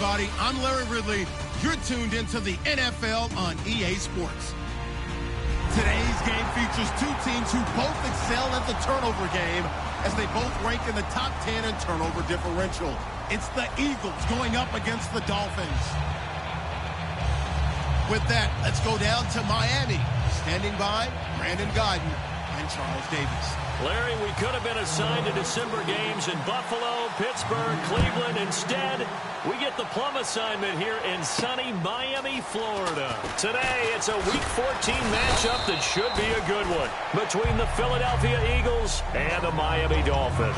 everybody. I'm Larry Ridley. You're tuned into the NFL on EA Sports. Today's game features two teams who both excel at the turnover game as they both rank in the top 10 in turnover differential. It's the Eagles going up against the Dolphins. With that, let's go down to Miami. Standing by, Brandon Godden and Charles Davis. Larry, we could have been assigned to December games in Buffalo, Pittsburgh, Cleveland. Instead, we get the plum assignment here in sunny Miami, Florida. Today, it's a Week 14 matchup that should be a good one between the Philadelphia Eagles and the Miami Dolphins.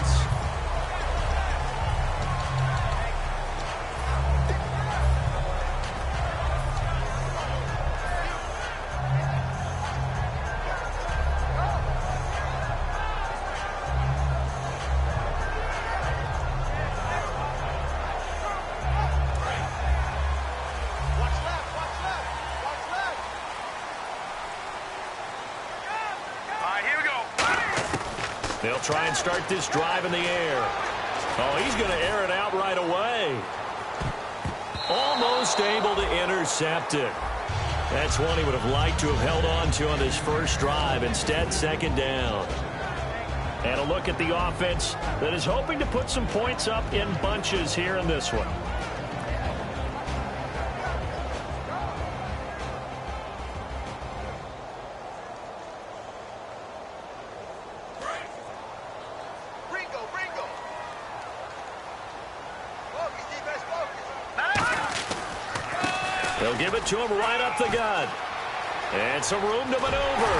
They'll try and start this drive in the air. Oh, he's going to air it out right away. Almost able to intercept it. That's one he would have liked to have held on to on this first drive. Instead, second down. And a look at the offense that is hoping to put some points up in bunches here in this one. They'll give it to him right up the gut. And some room to maneuver.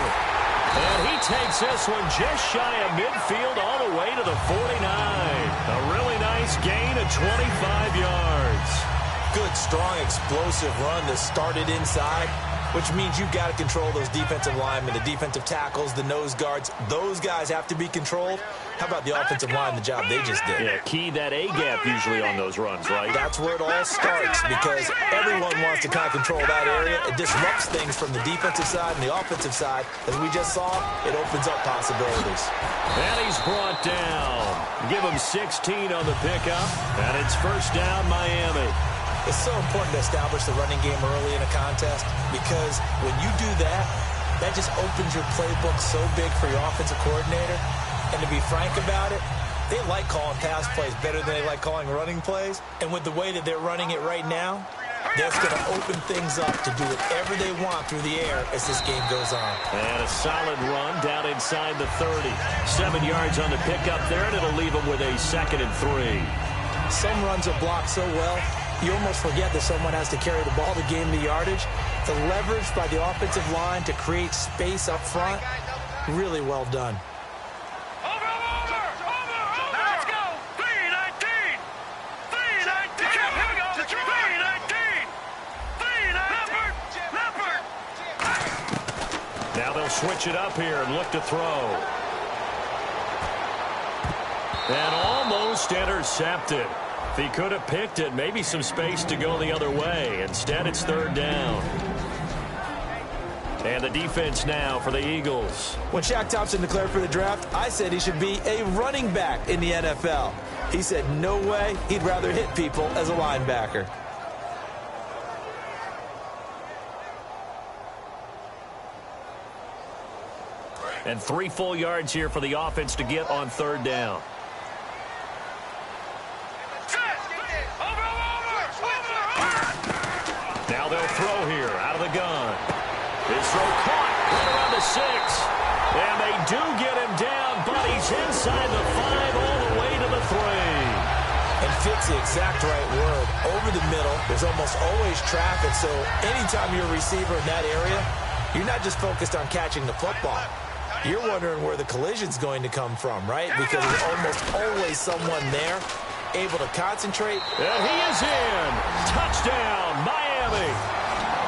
And he takes this one just shy of midfield all the way to the 49. A really nice gain of 25 yards. Good, strong, explosive run that started inside, which means you've got to control those defensive linemen, the defensive tackles, the nose guards. Those guys have to be controlled. How about the offensive line, the job they just did? Yeah, key that A-gap usually on those runs, right? That's where it all starts because everyone wants to kind of control that area. It disrupts things from the defensive side and the offensive side. As we just saw, it opens up possibilities. And he's brought down. Give him 16 on the pickup, and it's first down, Miami. It's so important to establish the running game early in a contest because when you do that, that just opens your playbook so big for your offensive coordinator. And to be frank about it, they like calling pass plays better than they like calling running plays. And with the way that they're running it right now, that's going to open things up to do whatever they want through the air as this game goes on. And a solid run down inside the 30. 7 yards on the pickup there, and it'll leave them with a 2nd and 3. Some runs are blocked so well, you almost forget that someone has to carry the ball to gain the yardage. The leverage by the offensive line to create space up front, really well done. Now they'll switch it up here and look to throw. And almost intercepted. If he could have picked it, maybe some space to go the other way. Instead, it's third down. And the defense now for the Eagles. When Shaq Thompson declared for the draft, I said he should be a running back in the NFL. He said no way, he'd rather hit people as a linebacker. And 3 full yards here for the offense to get on third down. Now they'll throw here out of the gun. His throw caught right around the 6. And they do get him down, but he's inside the 5 all the way to the 3. And fit's the exact right word. Over the middle, there's almost always traffic, so anytime you're a receiver in that area, you're not just focused on catching the football. You're wondering where the collision's going to come from, right? Because there's almost always someone there able to concentrate. And he is in. Touchdown, Miami.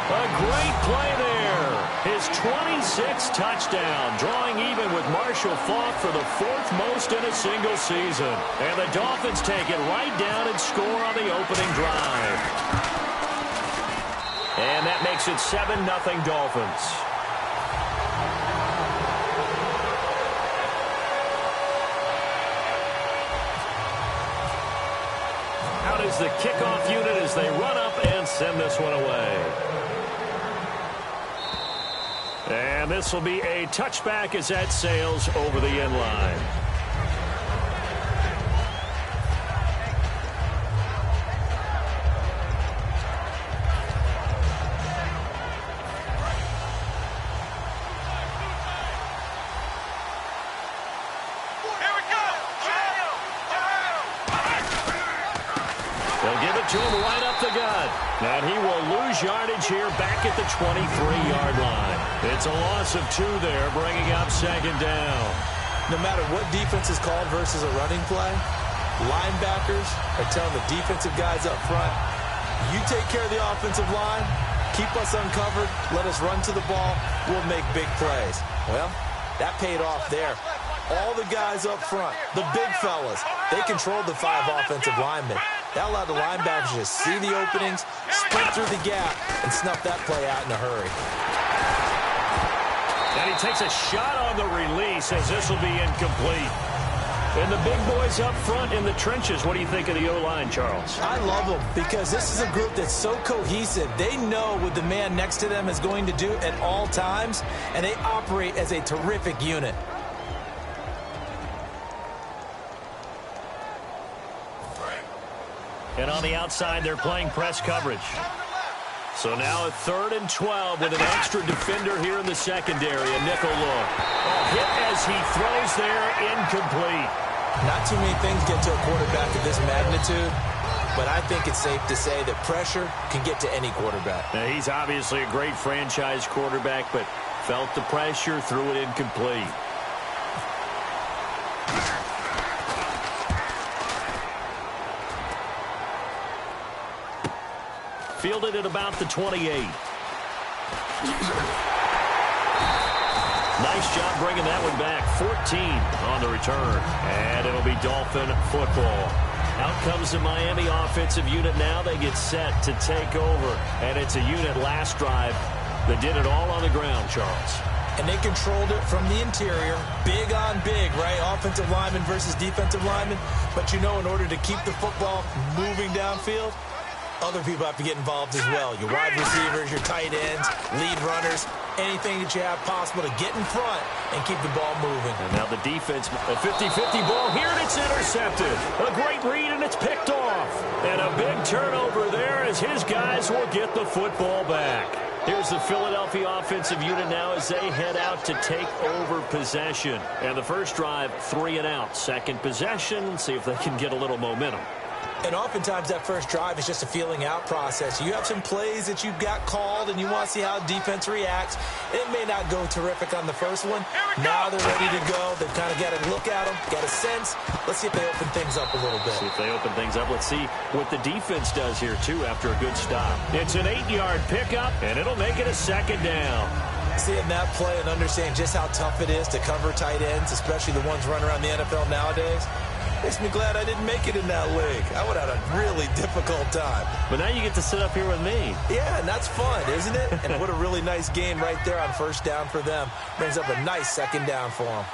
A great play there. His 26th touchdown, drawing even with Marshall Faulk for the 4th most in a single season. And the Dolphins take it right down and score on the opening drive. And that makes it 7-0 Dolphins. Out is the kickoff unit as they send this one away. And this will be a touchback as that sails over the end line. To him right up the gut. And he will lose yardage here back at the 23-yard line. It's a loss of 2 there, bringing up second down. No matter what defense is called versus a running play, linebackers are telling the defensive guys up front, you take care of the offensive line, keep us uncovered, let us run to the ball, we'll make big plays. Well, that paid off there. All the guys up front, the big fellas, they controlled the 5 offensive linemen. That allowed the linebackers to see the openings, sprint through the gap, and snuff that play out in a hurry. And he takes a shot on the release as this will be incomplete. And the big boys up front in the trenches, what do you think of the O-line, Charles? I love them because this is a group that's so cohesive. They know what the man next to them is going to do at all times, and they operate as a terrific unit. And on the outside, they're playing press coverage. So now a 3rd and 12 with an extra defender here in the secondary. A nickel look. A hit as he throws there, incomplete. Not too many things get to a quarterback of this magnitude, but I think it's safe to say that pressure can get to any quarterback. Now, he's obviously a great franchise quarterback, but felt the pressure, threw it incomplete. Fielded at about the 28. Nice job bringing that one back. 14 on the return. And it'll be Dolphin football. Out comes the Miami offensive unit now. They get set to take over. And it's a unit last drive that did it all on the ground, Charles. And they controlled it from the interior. Big on big, right? Offensive lineman versus defensive lineman. But you know, in order to keep the football moving downfield, other people have to get involved as well. Your wide receivers, your tight ends, lead runners, anything that you have possible to get in front and keep the ball moving. And now the defense, a 50-50 ball here, and it's intercepted. A great read, and it's picked off. And a big turnover there as his guys will get the football back. Here's the Philadelphia offensive unit now as they head out to take over possession. And the first drive, 3 and out. Second possession, see if they can get a little momentum. And oftentimes that first drive is just a feeling out process. You have some plays that you've got called and you want to see how defense reacts. It may not go terrific on the first one. Now they're ready to go. They've kind of got to look at them, got a sense. Let's see if they open things up a little bit. See if they open things up. Let's see what the defense does here, too, after a good stop. It's an 8-yard pickup, and it'll make it a second down. Seeing that play and understanding just how tough it is to cover tight ends, especially the ones running around the NFL nowadays, makes me glad I didn't make it in that league. I would have had a really difficult time. But now you get to sit up here with me. Yeah, and that's fun, isn't it? And what a really nice game right there on first down for them. Brings up a nice second down for them.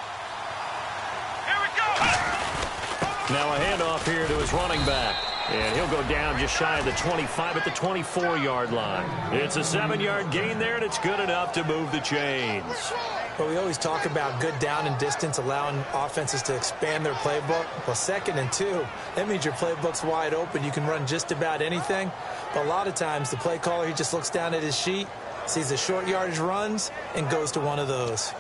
Here we go! Now a handoff here to his running back. And he'll go down just shy of the 25 at the 24-yard line. It's a 7-yard gain there, and it's good enough to move the chains. But we always talk about good down and distance, allowing offenses to expand their playbook. Well, 2nd and 2, that means your playbook's wide open. You can run just about anything. But a lot of times, the play caller, he just looks down at his sheet, sees the short yardage runs, and goes to one of those.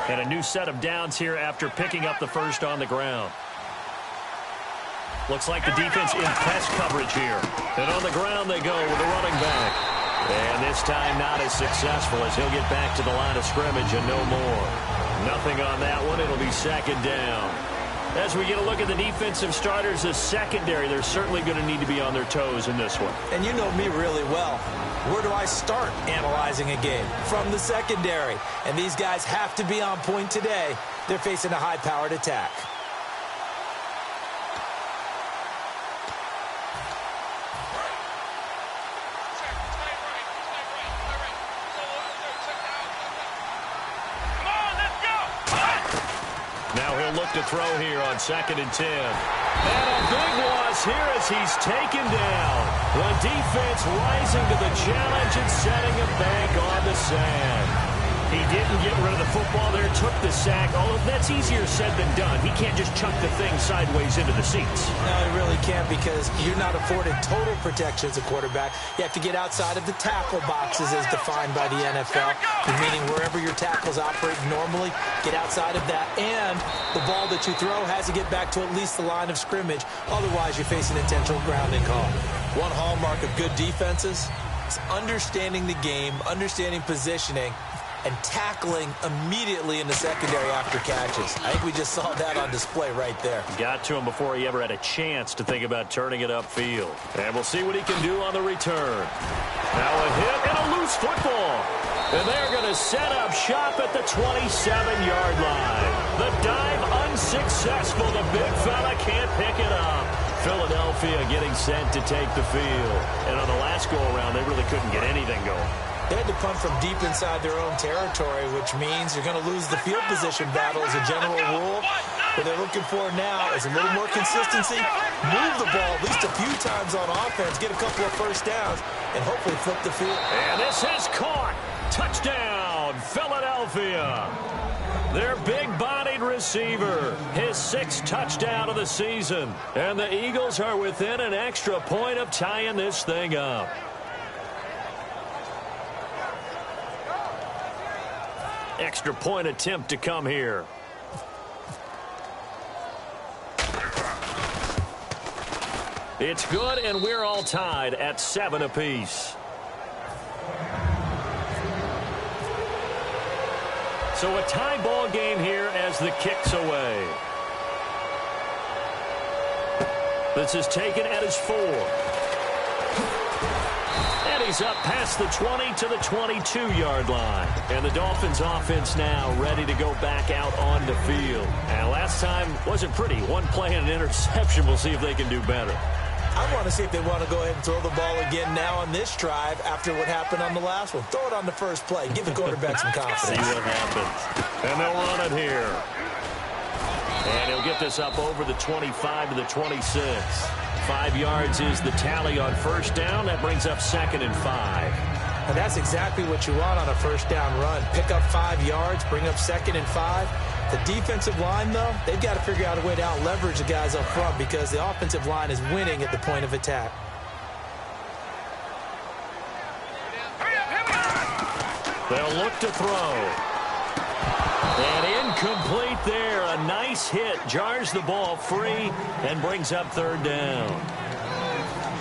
And a new set of downs here after picking up the first on the ground. Looks like the defense in press coverage here. And on the ground they go with the running back. And this time not as successful as he'll get back to the line of scrimmage and no more. Nothing on that one. It'll be second down. As we get a look at the defensive starters, the secondary, they're certainly going to need to be on their toes in this one. And you know me really well. Where do I start analyzing a game? From the secondary. And these guys have to be on point today. They're facing a high-powered attack. Now he'll They'll look to throw here on 2nd and 10. And a big loss here as he's taken down. The defense rising to the challenge and setting him back on the sand. He didn't get rid of the football there, took the sack. Although that's easier said than done. He can't just chuck the thing sideways into the seats. No, he really can't because you're not afforded total protection as a quarterback. You have to get outside of the tackle boxes as defined by the NFL, meaning wherever your tackles operate normally, get outside of that. And the ball that you throw has to get back to at least the line of scrimmage. Otherwise, you're facing intentional grounding call. One hallmark of good defenses is understanding the game, understanding positioning, and tackling immediately in the secondary after catches. I think we just saw that on display right there. Got to him before he ever had a chance to think about turning it upfield. And we'll see what he can do on the return. Now a hit and a loose football. And they're going to set up shop at the 27-yard line. The dive unsuccessful. The big fella can't pick it up. Philadelphia getting sent to take the field. And on the last go-around, they really couldn't get anything going. They had to punt from deep inside their own territory, which means you're going to lose the field position battle as a general rule. What they're looking for now is a little more consistency, move the ball at least a few times on offense, get a couple of first downs, and hopefully flip the field. And this is caught. Touchdown, Philadelphia. Their big-bodied receiver, his 6th touchdown of the season. And the Eagles are within an extra point of tying this thing up. Extra point attempt to come here. It's good, and we're all tied at 7 apiece. So a tie ball game here as the kick's away. This is taken at his 4. He's up past the 20 to the 22-yard line. And the Dolphins offense now ready to go back out on the field. And last time wasn't pretty. One play and an interception. We'll see if they can do better. I want to see if they want to go ahead and throw the ball again now on this drive after what happened on the last one. Throw it on the first play. Give the quarterback some confidence. See what happens. And they'll run it here. And he'll get this up over the 25 to the 26. 5 yards is the tally on first down. That brings up 2nd and 5. And that's exactly what you want on a first down run. Pick up 5 yards, bring up 2nd and 5. The defensive line, though, they've got to figure out a way to out-leverage the guys up front because the offensive line is winning at the point of attack. They'll look to throw. And incomplete there. A nice hit. Jars the ball free and brings up 3rd down.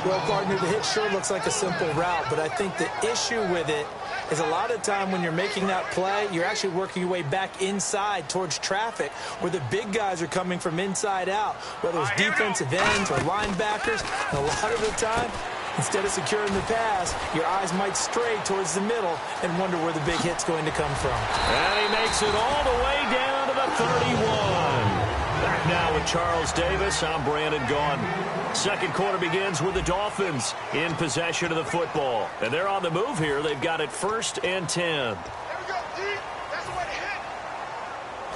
Well, partner, the hit sure looks like a simple route, but I think the issue with it is a lot of time when you're making that play, you're actually working your way back inside towards traffic where the big guys are coming from inside out, whether it's defensive ends or linebackers. And a lot of the time, instead of securing the pass, your eyes might stray towards the middle and wonder where the big hit's going to come from. And he makes it all the way down to the 31. Back now with Charles Davis. I'm Brandon Gaudin. Second quarter begins with the Dolphins in possession of the football. And they're on the move here. They've got it 1st and 10.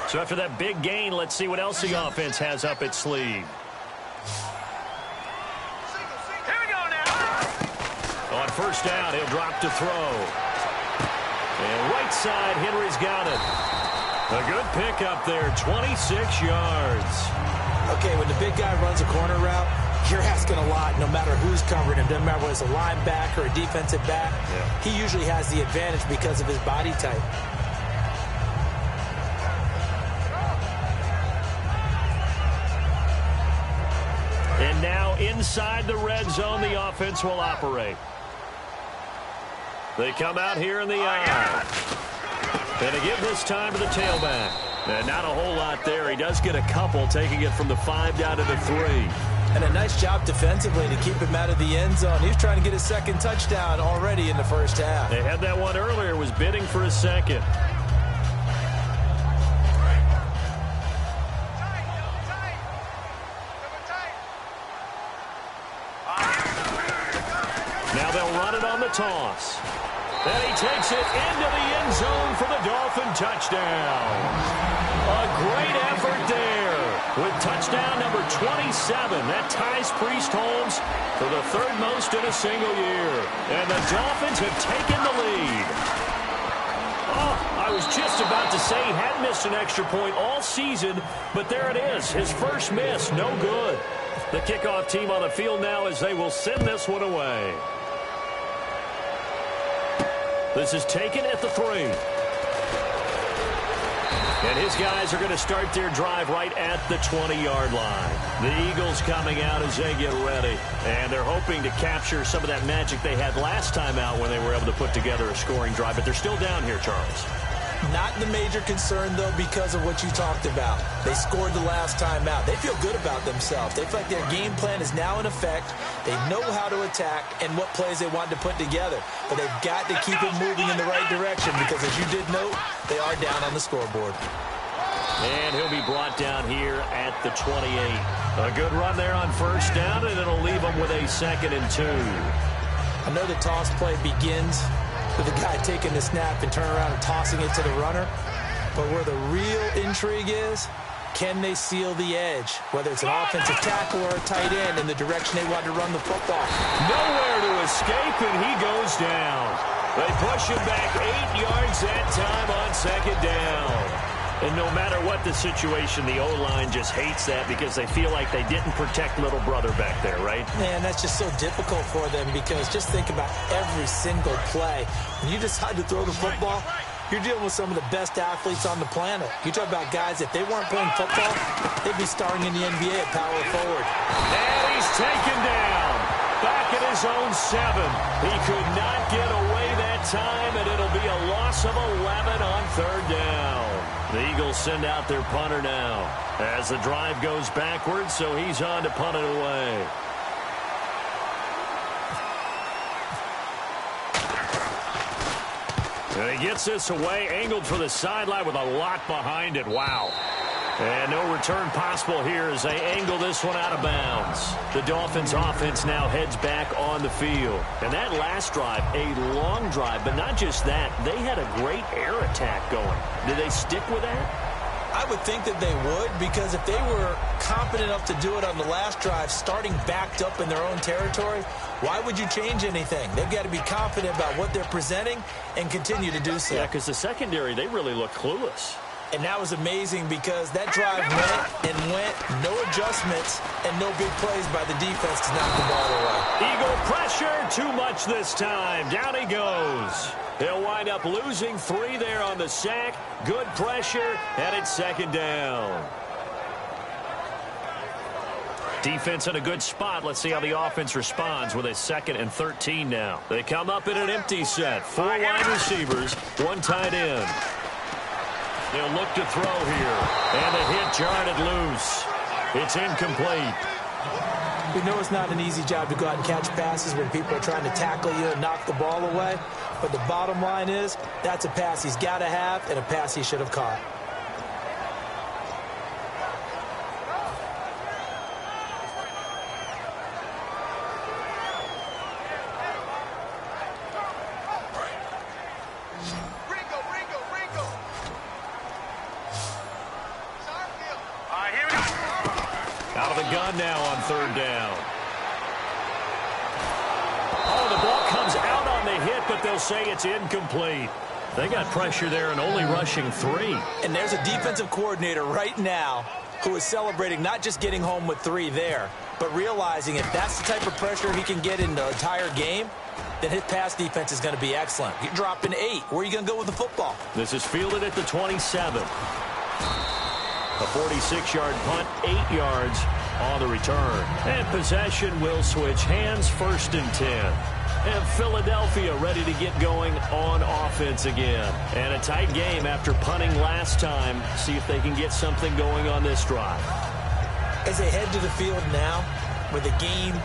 So after that big gain, let's see what else the offense has up its sleeve. On first down, he'll drop to throw. And right side, Henry's got it. A good pickup there, 26 yards. Okay, when the big guy runs a corner route, you're asking a lot no matter who's covering him. Doesn't matter whether it's a linebacker or a defensive back. Yeah. He usually has the advantage because of his body type. And now inside the red zone, the offense will operate. They come out here in the eye. And they give this time to the tailback. And not a whole lot there. He does get a couple, taking it from the 5 down to the 3. And a nice job defensively to keep him out of the end zone. He was trying to get his 2nd touchdown already in the first half. They had that one earlier, was bidding for a 2nd. Now they'll run it on the toss. And he takes it into the end zone for the Dolphin touchdown. A great effort there. with touchdown number 27. That ties Priest Holmes for the third most in a single year. And the Dolphins have taken the lead. Oh, I was just about to say he hadn't missed an extra point all season, but there it is. His first miss, no good. The kickoff team on the field now as they will send this one away. This is taken at the 3. And his guys are going to start their drive right at the 20-yard line. The Eagles coming out as they get ready. And they're hoping to capture some of that magic they had last time out when they were able to put together a scoring drive. But they're still down here, Charles. Not the major concern, though, because of what you talked about. They scored the last time out. They feel good about themselves. They feel like their game plan is now in effect. They know how to attack and what plays they want to put together. But they've got to keep it moving in the right direction because, as you did note, they are down on the scoreboard. And he'll be brought down here at the 28. A good run there on first down, and it'll leave them with a 2nd and 2. I know the toss play begins with the guy taking the snap and turning around and tossing it to the runner. But where the real intrigue is, can they seal the edge? Whether it's an offensive tackle or a tight end in the direction they want to run the football. Nowhere to escape, and he goes down. They push him back 8 yards that time on 2nd down. And no matter what the situation, the O-line just hates that because they feel like they didn't protect little brother back there, right? Man, that's just so difficult for them because just think about every single play. When you decide to throw the football, you're dealing with some of the best athletes on the planet. You talk about guys, if they weren't playing football, they'd be starting in the NBA at power forward. And he's taken down. Back at his own 7. He could not get away that time, and it'll be a loss of 11 on 3rd down. The Eagles send out their punter now as the drive goes backwards, so he's on to punt it away. And he gets this away, angled for the sideline with a lot behind it. Wow. And no return possible here as they angle this one out of bounds. The Dolphins offense now heads back on the field. And that last drive, a long drive, but not just that. They had a great air attack going. Did they stick with that? I would think that they would, because if they were competent enough to do it on the last drive, starting backed up in their own territory, why would you change anything? They've got to be confident about what they're presenting and continue to do so. Yeah, because the secondary, they really look clueless. And that was amazing because that drive went and went, no adjustments, and no big plays by the defense to knock the ball away. Eagle pressure, too much this time. Down he goes. He'll wind up losing 3 there on the sack. Good pressure, and it's 2nd down. Defense in a good spot. Let's see how the offense responds with a 2nd and 13 now. They come up in an empty set. 4 wide receivers, 1 tight end. They'll look to throw here. And the hit jarred it loose. It's incomplete. We know it's not an easy job to go out and catch passes when people are trying to tackle you and knock the ball away. But the bottom line is, that's a pass he's got to have and a pass he should have caught. Out of the gun now on 3rd down. Oh, the ball comes out on the hit, but they'll say it's incomplete. They got pressure there and only rushing 3. And there's a defensive coordinator right now who is celebrating not just getting home with 3 there, but realizing if that's the type of pressure he can get in the entire game, then his pass defense is going to be excellent. You're dropping 8. Where are you going to go with the football? This is fielded at the 27. A 46-yard punt, 8 yards on the return. And possession will switch hands, 1st and 10. And Philadelphia ready to get going on offense again. And a tight game after punting last time. See if they can get something going on this drive. As they head to the field now, with the game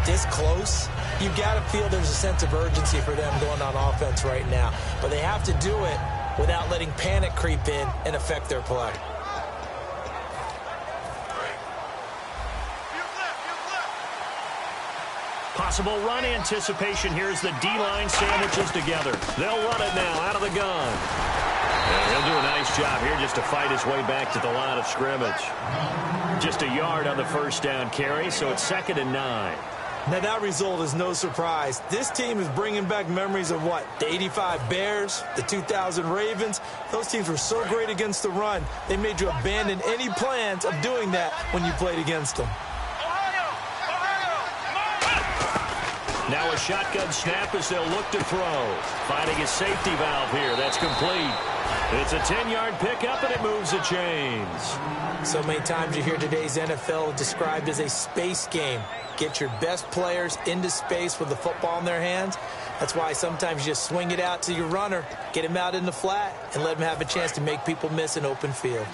this close, you've got to feel there's a sense of urgency for them going on offense right now. But they have to do it without letting panic creep in and affect their play. Possible run anticipation. Here's the D-line sandwiches together. They'll run it now out of the gun. And he'll do a nice job here just to fight his way back to the line of scrimmage. Just a yard on the first down carry, so it's 2nd and 9. Now, that result is no surprise. This team is bringing back memories of what? The 85 Bears, the 2000 Ravens. Those teams were so great against the run, they made you abandon any plans of doing that when you played against them. Now a shotgun snap as they'll look to throw. Finding a safety valve here. That's complete. It's a 10-yard pickup, and it moves the chains. So many times you hear today's NFL described as a space game. Get your best players into space with the football in their hands. That's why sometimes you just swing it out to your runner, get him out in the flat, and let him have a chance to make people miss an open field.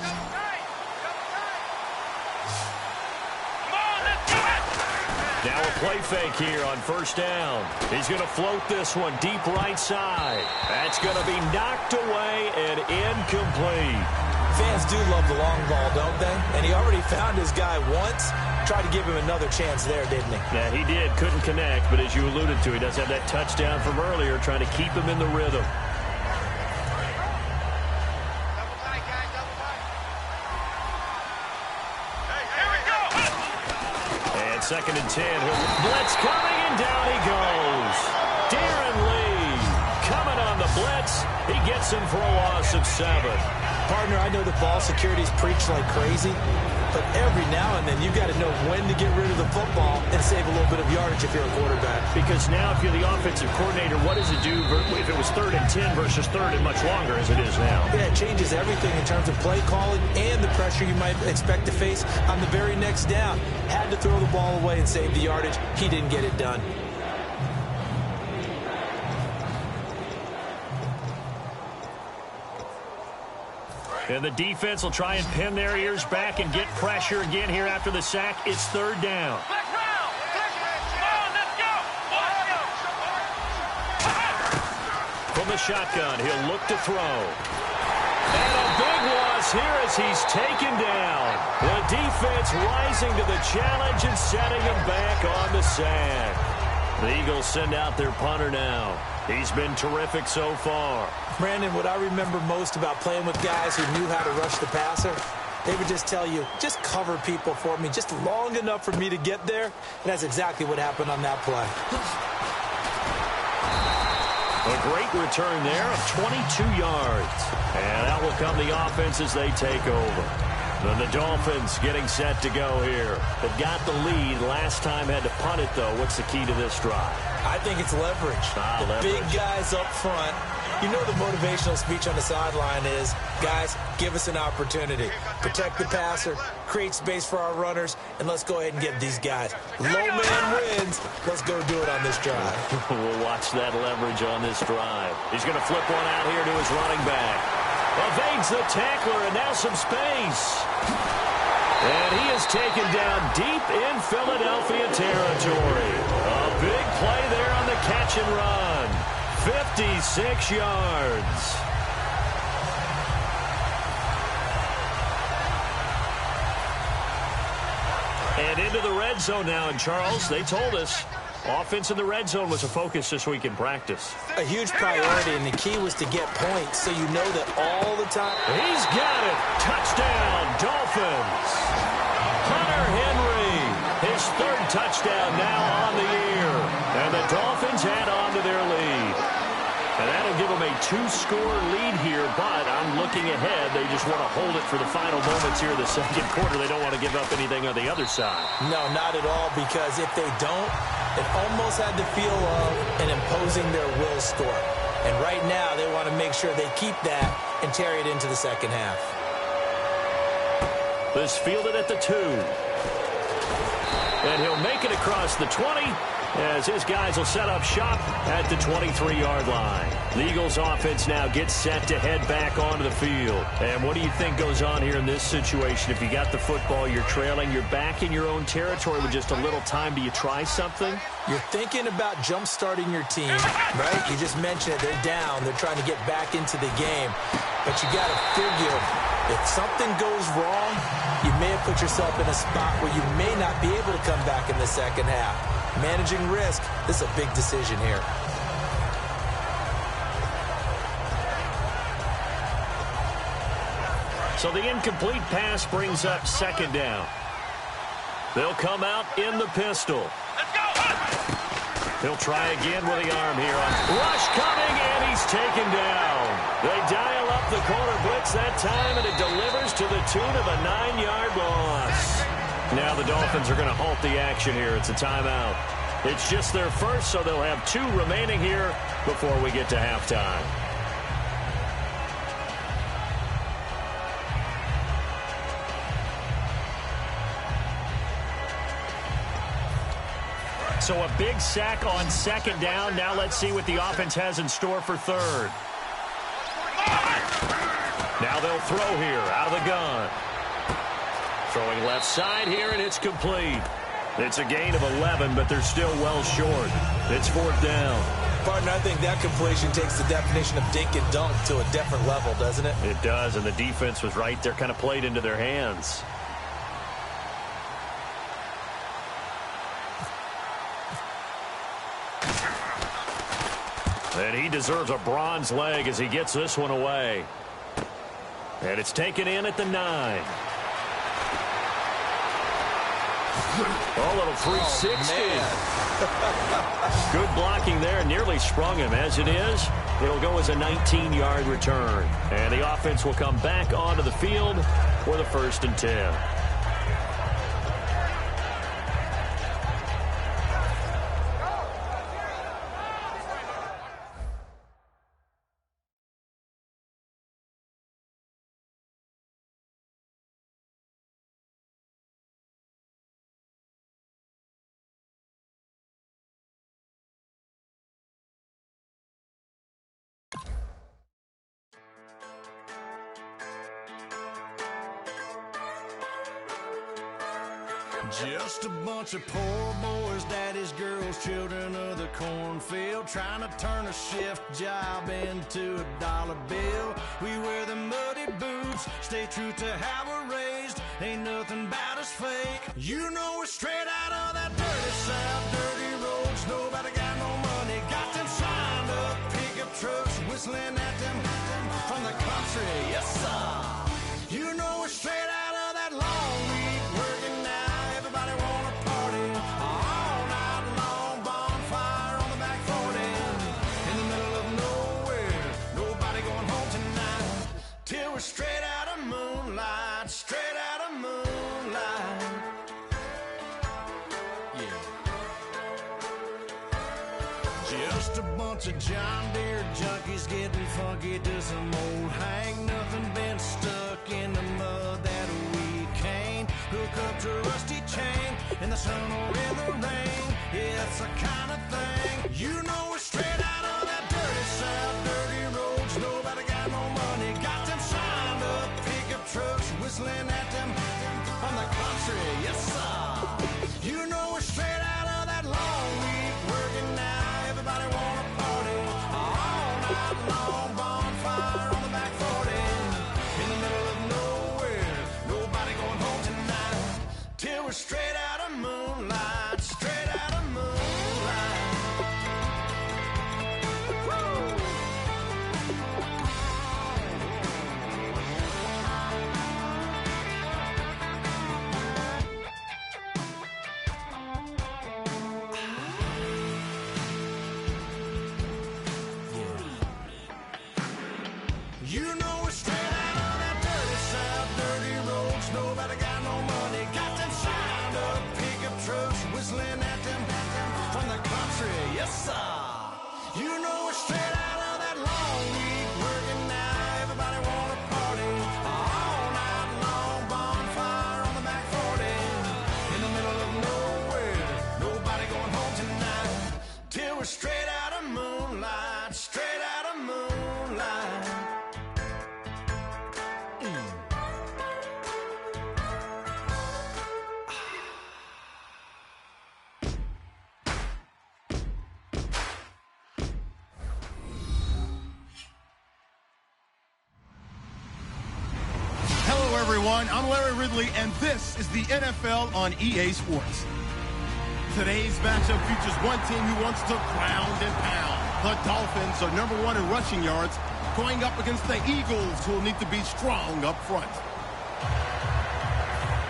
Now a play fake here on first down. He's going to float this one deep right side. That's going to be knocked away and incomplete. Fans do love the long ball, don't they? And he already found his guy once. Tried to give him another chance there, didn't he? Yeah, he did. Couldn't connect, but as you alluded to, he does have that touchdown from earlier, trying to keep him in the rhythm. And 2nd and 10. Blitz coming, and down he goes. Darren Lee coming on the blitz. He gets him for a loss of 7. Partner, I know the ball security's preached like crazy, but every now and then you've got to know when to get rid of the football and save a little bit of yardage if you're a quarterback. Because now if you're the offensive coordinator, what does it do if it was 3rd and 10 versus 3rd and much longer as it is now? Yeah, it changes everything in terms of play calling and the pressure you might expect to face on the very next down. Had to throw the ball away and save the yardage. He didn't get it done. And the defense will try and pin their ears back and get pressure again here after the sack. It's 3rd down. From the shotgun, he'll look to throw. And a big loss here as he's taken down. The defense rising to the challenge and setting him back on the sack. The Eagles send out their punter now. He's been terrific so far. Brandon, what I remember most about playing with guys who knew how to rush the passer, they would just tell you, just cover people for me, just long enough for me to get there. And that's exactly what happened on that play. A great return there of 22 yards. And out will come the offense as they take over. And the Dolphins getting set to go here. They've got the lead. Last time had to punt it, though. What's the key to this drive? I think it's leverage. The big guys up front. You know the motivational speech on the sideline is, guys, give us an opportunity. Protect the passer, create space for our runners, and let's go ahead and get these guys. Low man wins. Let's go do it on this drive. We'll watch that leverage on this drive. He's going to flip one out here to his running back. Evades the tackler, and now some space. And he is taken down deep in Philadelphia territory. A big play there on the catch and run. 56 yards. And into the red zone now. And, Charles, they told us offense in the red zone was a focus this week in practice. A huge priority, and the key was to get points so you know that all the time. He's got it. Touchdown, Dolphins. Hunter Henry, his 3rd touchdown now on the year. And the Dolphins add on to their lead. And that'll give them a 2-score lead here, but I'm looking ahead. They just want to hold it for the final moments here in the 2nd quarter. They don't want to give up anything on the other side. No, not at all, because if they don't, it almost had the feel of an imposing their will score. And right now, they want to make sure they keep that and carry it into the second half. This fielded at the 2. And he'll make it across the 20 as his guys will set up shop at the 23-yard line. The Eagles offense now gets set to head back onto the field. And what do you think goes on here in this situation? If you got the football, you're trailing, you're back in your own territory with just a little time. Do you try something? You're thinking about jump-starting your team, right? You just mentioned it. They're down. They're trying to get back into the game. But you got to figure, if something goes wrong, you may have put yourself in a spot where you may not be able to come back in the second half. Managing risk, this is a big decision here. So the incomplete pass brings up second down. They'll come out in the pistol. Let's go! He'll try again with the arm here. Rush coming, and he's taken down. They dial up the corner blitz that time, and it delivers to the tune of a 9-yard loss. Now the Dolphins are going to halt the action here. It's a timeout. It's just their first, so they'll have 2 remaining here before we get to halftime. So a big sack on second down. Now let's see what the offense has in store for third. Now they'll throw here out of the gun. Throwing left side here, and it's complete. It's a gain of 11, but they're still well short. It's fourth down. Partner, I think that completion takes the definition of dink and dunk to a different level, doesn't it? It does, and the defense was right there, kind of played into their hands. And he deserves a bronze leg as he gets this one away. And it's taken in at the 9. Oh, little 360. Good blocking there. Nearly sprung him. As it is, it'll go as a 19-yard return. And the offense will come back onto the field for the 1st and 10. Just a bunch of poor boys, daddies, girls, children of the cornfield, trying to turn a shift job into a dollar bill. We wear the muddy boots, stay true to how we're raised. Ain't nothing about us fake. You know we're straight out of that dirty south, dirty roads. Nobody got no money, got them signed up pickup trucks, whistling at them from the country. Yes, sir. You know we're straight out of that long week working now. Everybody wanna party all night long, bonfire on the back 40 in the middle of nowhere. Nobody going home tonight till we're straight out of moonlight, straight out of moonlight. Yeah. Just a bunch of John Deere junkies getting funky to some old hang. Nothing been stuck in the mud that we can't hook up to a rusty chain in the sun or in the rain. Yeah, it's the kind of thing. You know we're straight out of that dirty south, dirty roads. Nobody got no money, got them signed up pickup trucks, whistling at them from the country. Yes, sir. You know we're straight out of that long week working now. Everybody wanna party all night long, bonfire on the back 40 in the middle of nowhere. Nobody going home tonight till we're straight out of moonlight, straight out of moonlight. Woo! You know we're straight out of that dirty south, dirty roads. Nobody got no money, got them signed up pickup trucks, whistling at them from the country. Yes, sir. You know we're straight out of that long week working now. Everybody wanna party all night long, bonfire on the back 40 in the middle of nowhere. Nobody going home tonight till we're straight out of moonlight, straight out of moonlight. Hello, everyone. I'm Larry Ridley, and this is the NFL on EA Sports. Today's matchup features one team who wants to ground and pound. The Dolphins are #1 in rushing yards, going up against the Eagles, who will need to be strong up front.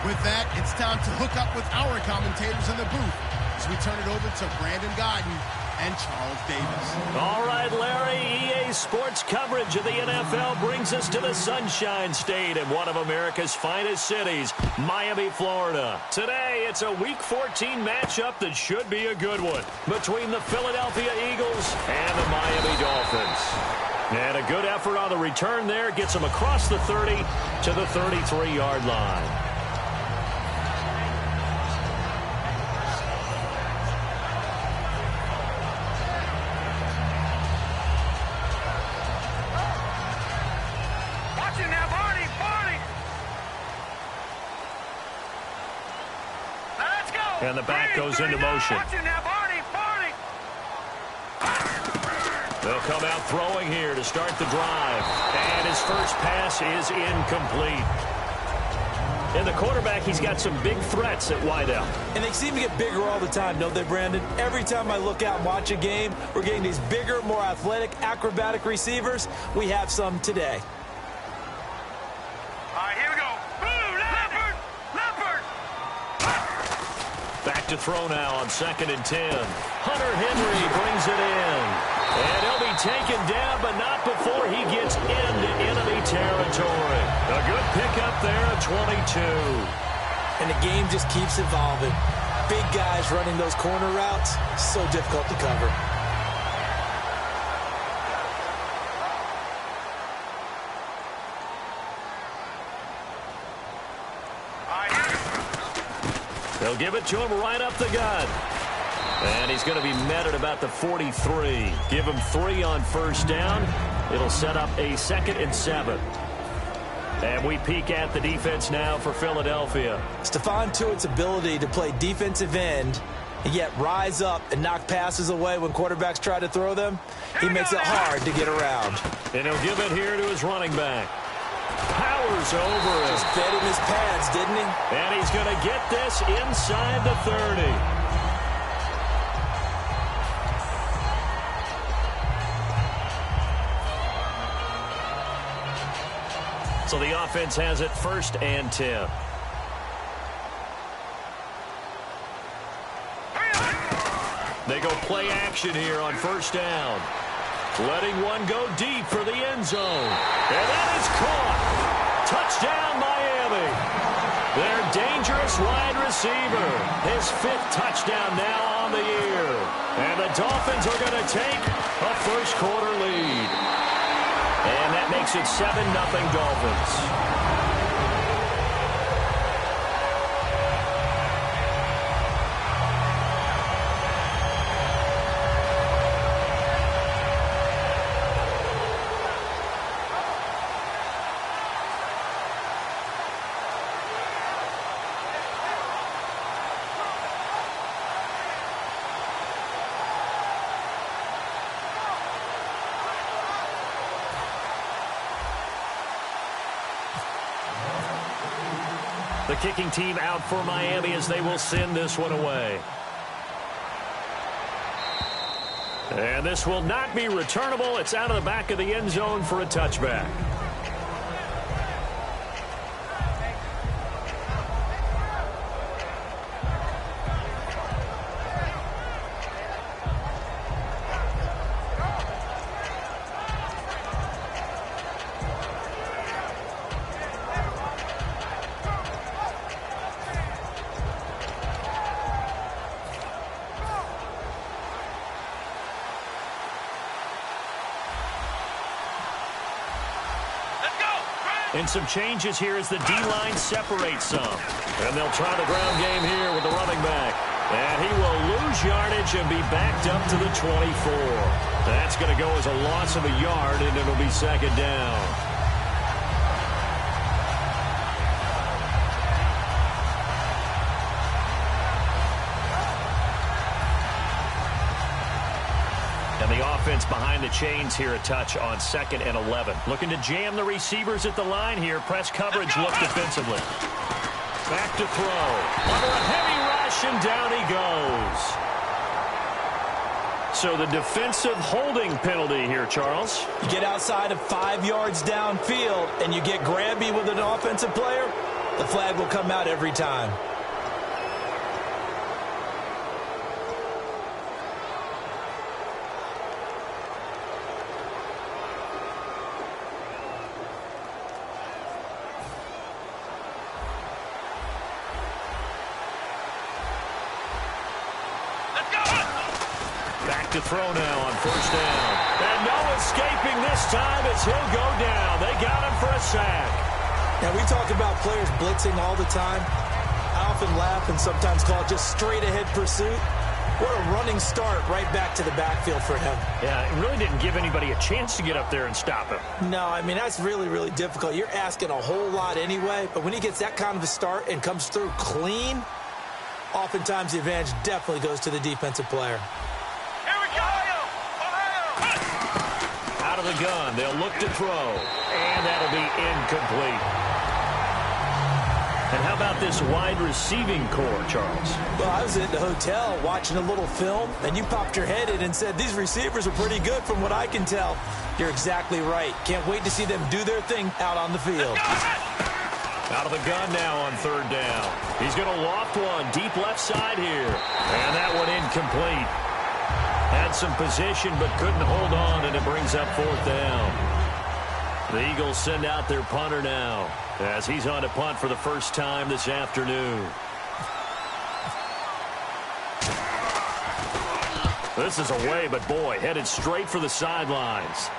With that, it's time to hook up with our commentators in the booth as we turn it over to Brandon Godden and Charles Davis. All right, Larry, EA Sports coverage of the NFL brings us to the Sunshine State in one of America's finest cities, Miami, Florida. Today, it's a Week 14 matchup that should be a good one between the Philadelphia Eagles and the Miami Dolphins. And a good effort on the return there gets them across the 30 to the 33-yard line. And the back goes into motion. They'll come out throwing here to start the drive. And his first pass is incomplete. And the quarterback, he's got some big threats at wideout. And they seem to get bigger all the time, don't they, Brandon? Every time I look out and watch a game, we're getting these bigger, more athletic, acrobatic receivers. We have some today. Back to throw now on 2nd and 10. Hunter Henry brings it in. And he'll be taken down, but not before he gets into enemy territory. A good pickup there at 22. And the game just keeps evolving. Big guys running those corner routes, so difficult to cover. They'll give it to him right up the gut. And he's going to be met at about the 43. Give him 3 on first down. It'll set up a 2nd and 7. And we peek at the defense now for Philadelphia. Stephon Tuitt's ability to play defensive end and yet rise up and knock passes away when quarterbacks try to throw them, he makes it hard to get around. And he'll give it here to his running back. Powers over him. Just fed him his pads, didn't he? And he's going to get this inside the 30. So the offense has it 1st and 10. They go play action here on 1st down. Letting one go deep for the end zone. And that is caught. Touchdown, Miami. Their dangerous wide receiver. His 5th touchdown now on the year. And the Dolphins are going to take a first-quarter lead. And that makes it 7-0 Dolphins. The kicking team out for Miami as they will send this one away. And this will not be returnable. It's out of the back of the end zone for a touchback. And some changes here as the D-line separates some. And they'll try the ground game here with the running back. And he will lose yardage and be backed up to the 24. That's going to go as a loss of a yard, and it'll be 2nd down. And the offense behind the chains here a touch on 2nd and 11. Looking to jam the receivers at the line here. Press coverage look defensively. Back to throw. Under a heavy rush, and down he goes. So the defensive holding penalty here, Charles. You get outside of 5 yards downfield and you get grabby with an offensive player, the flag will come out every time. Back to throw now on first down. And no escaping this time as he'll go down. They got him for a sack. Now, we talk about players blitzing all the time. I often laugh and sometimes call it just straight-ahead pursuit. What a running start right back to the backfield for him. Yeah, it really didn't give anybody a chance to get up there and stop him. No, I mean, that's really, really difficult. You're asking a whole lot anyway, but when he gets that kind of a start and comes through clean, oftentimes the advantage definitely goes to the defensive player. Out of the gun, they'll look to throw, and that'll be incomplete. And how about this wide receiving core, Charles? Well, I was at the hotel watching a little film, and you popped your head in and said, these receivers are pretty good from what I can tell. You're exactly right. Can't wait to see them do their thing out on the field. Out of the gun now on third down. He's going to loft one deep left side here. And that one incomplete. Had some position but couldn't hold on, and it brings up fourth down. The Eagles send out their punter now as he's on to punt for the first time this afternoon. This is away, but boy, headed straight for the sidelines.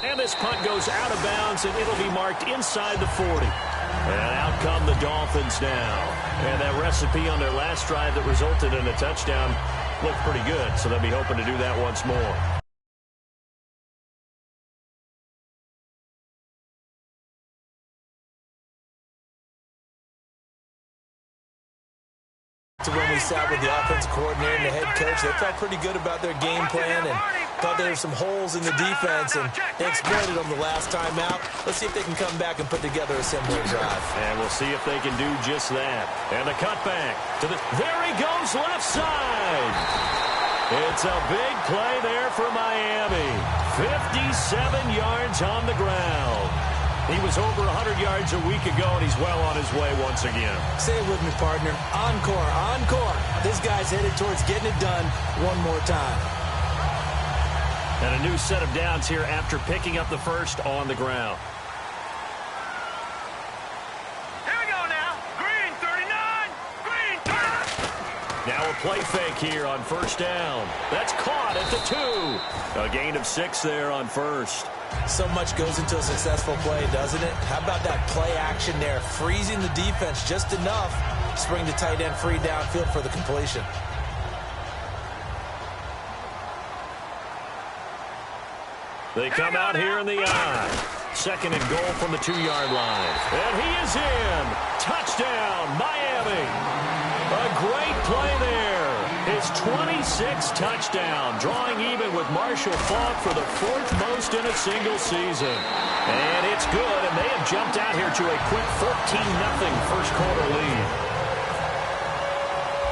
And this punt goes out of bounds, and it'll be marked inside the 40. And out come the Dolphins now. And that recipe on their last drive that resulted in a touchdown looked pretty good, so they'll be hoping to do that once more. To when we sat with the offensive coordinator and the head coach, they felt pretty good about their game plan and thought there were some holes in the defense, and they exploited them the last time out. Let's see if they can come back and put together a similar drive. And we'll see if they can do just that. And the cutback to the... There he goes, left side. It's a big play there for Miami. 57 yards on the ground. He was over 100 yards a week ago, and he's well on his way once again. Say it with me, partner. Encore, encore. This guy's headed towards getting it done one more time. And a new set of downs here after picking up the first on the ground. Here we go now. Green 39. Green 30. Now a play fake here on first down. That's caught at the 2. A gain of 6 there on first. So much goes into a successful play, doesn't it? How about that play action there? Freezing the defense just enough to bring the tight end free downfield for the completion. They come out here in the eye. Second and goal from the 2-yard line. And he is in. Touchdown, Miami. A great play there. His 26th touchdown, drawing even with Marshall Faulk for the 4th most in a single season. And it's good, and they have jumped out here to a quick 14-0 first quarter lead.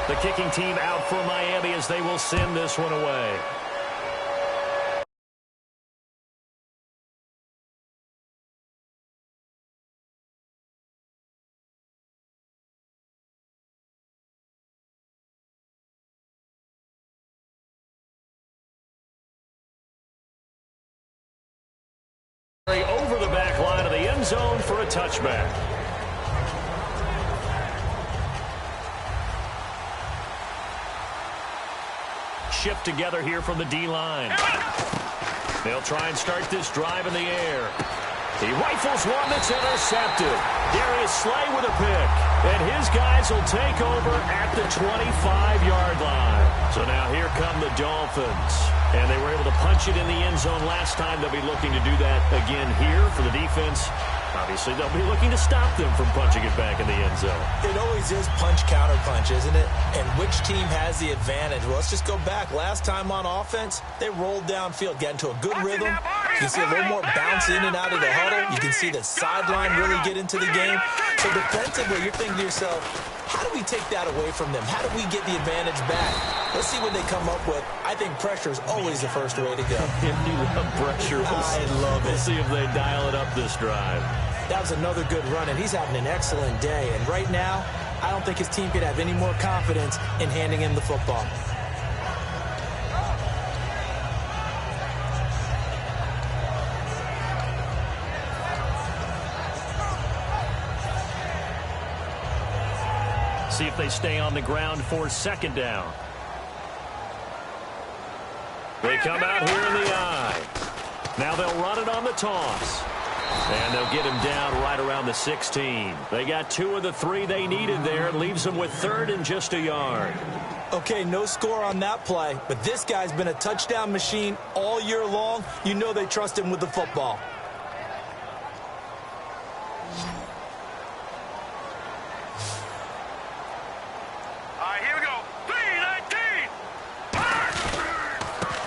The kicking team out for Miami as they will send this one away. Over the back line of the end zone for a touchback. Shift together here from the D-line. They'll try and start this drive in the air. He rifles one that's intercepted. Darius Slay with a pick. And his guys will take over at the 25-yard line. So now here come the Dolphins. And they were able to punch it in the end zone last time. They'll be looking to do that again here for the defense. Obviously, they'll be looking to stop them from punching it back in the end zone. It always is punch-counter-punch, isn't it? And which team has the advantage? Well, let's just go back. Last time on offense, they rolled downfield, got into a good rhythm. You can see a little more bounce in and out of the huddle. You can see the sideline really get into the game. So defensively, you're thinking to yourself, how do we take that away from them? How do we get the advantage back? Let's see what they come up with. I think pressure is always the first way to go. You love pressure. I love it. We'll see if they dial it up this drive. That was another good run, and he's having an excellent day. And right now, I don't think his team could have any more confidence in handing him the football. See if they stay on the ground for second down. They come out here in the eye. Now they'll run it on the toss. And they'll get him down right around the 16. They got 2 of the 3 they needed there. Leaves them with 3rd and just a yard. Okay, no score on that play, but this guy's been a touchdown machine all year long. You know they trust him with the football.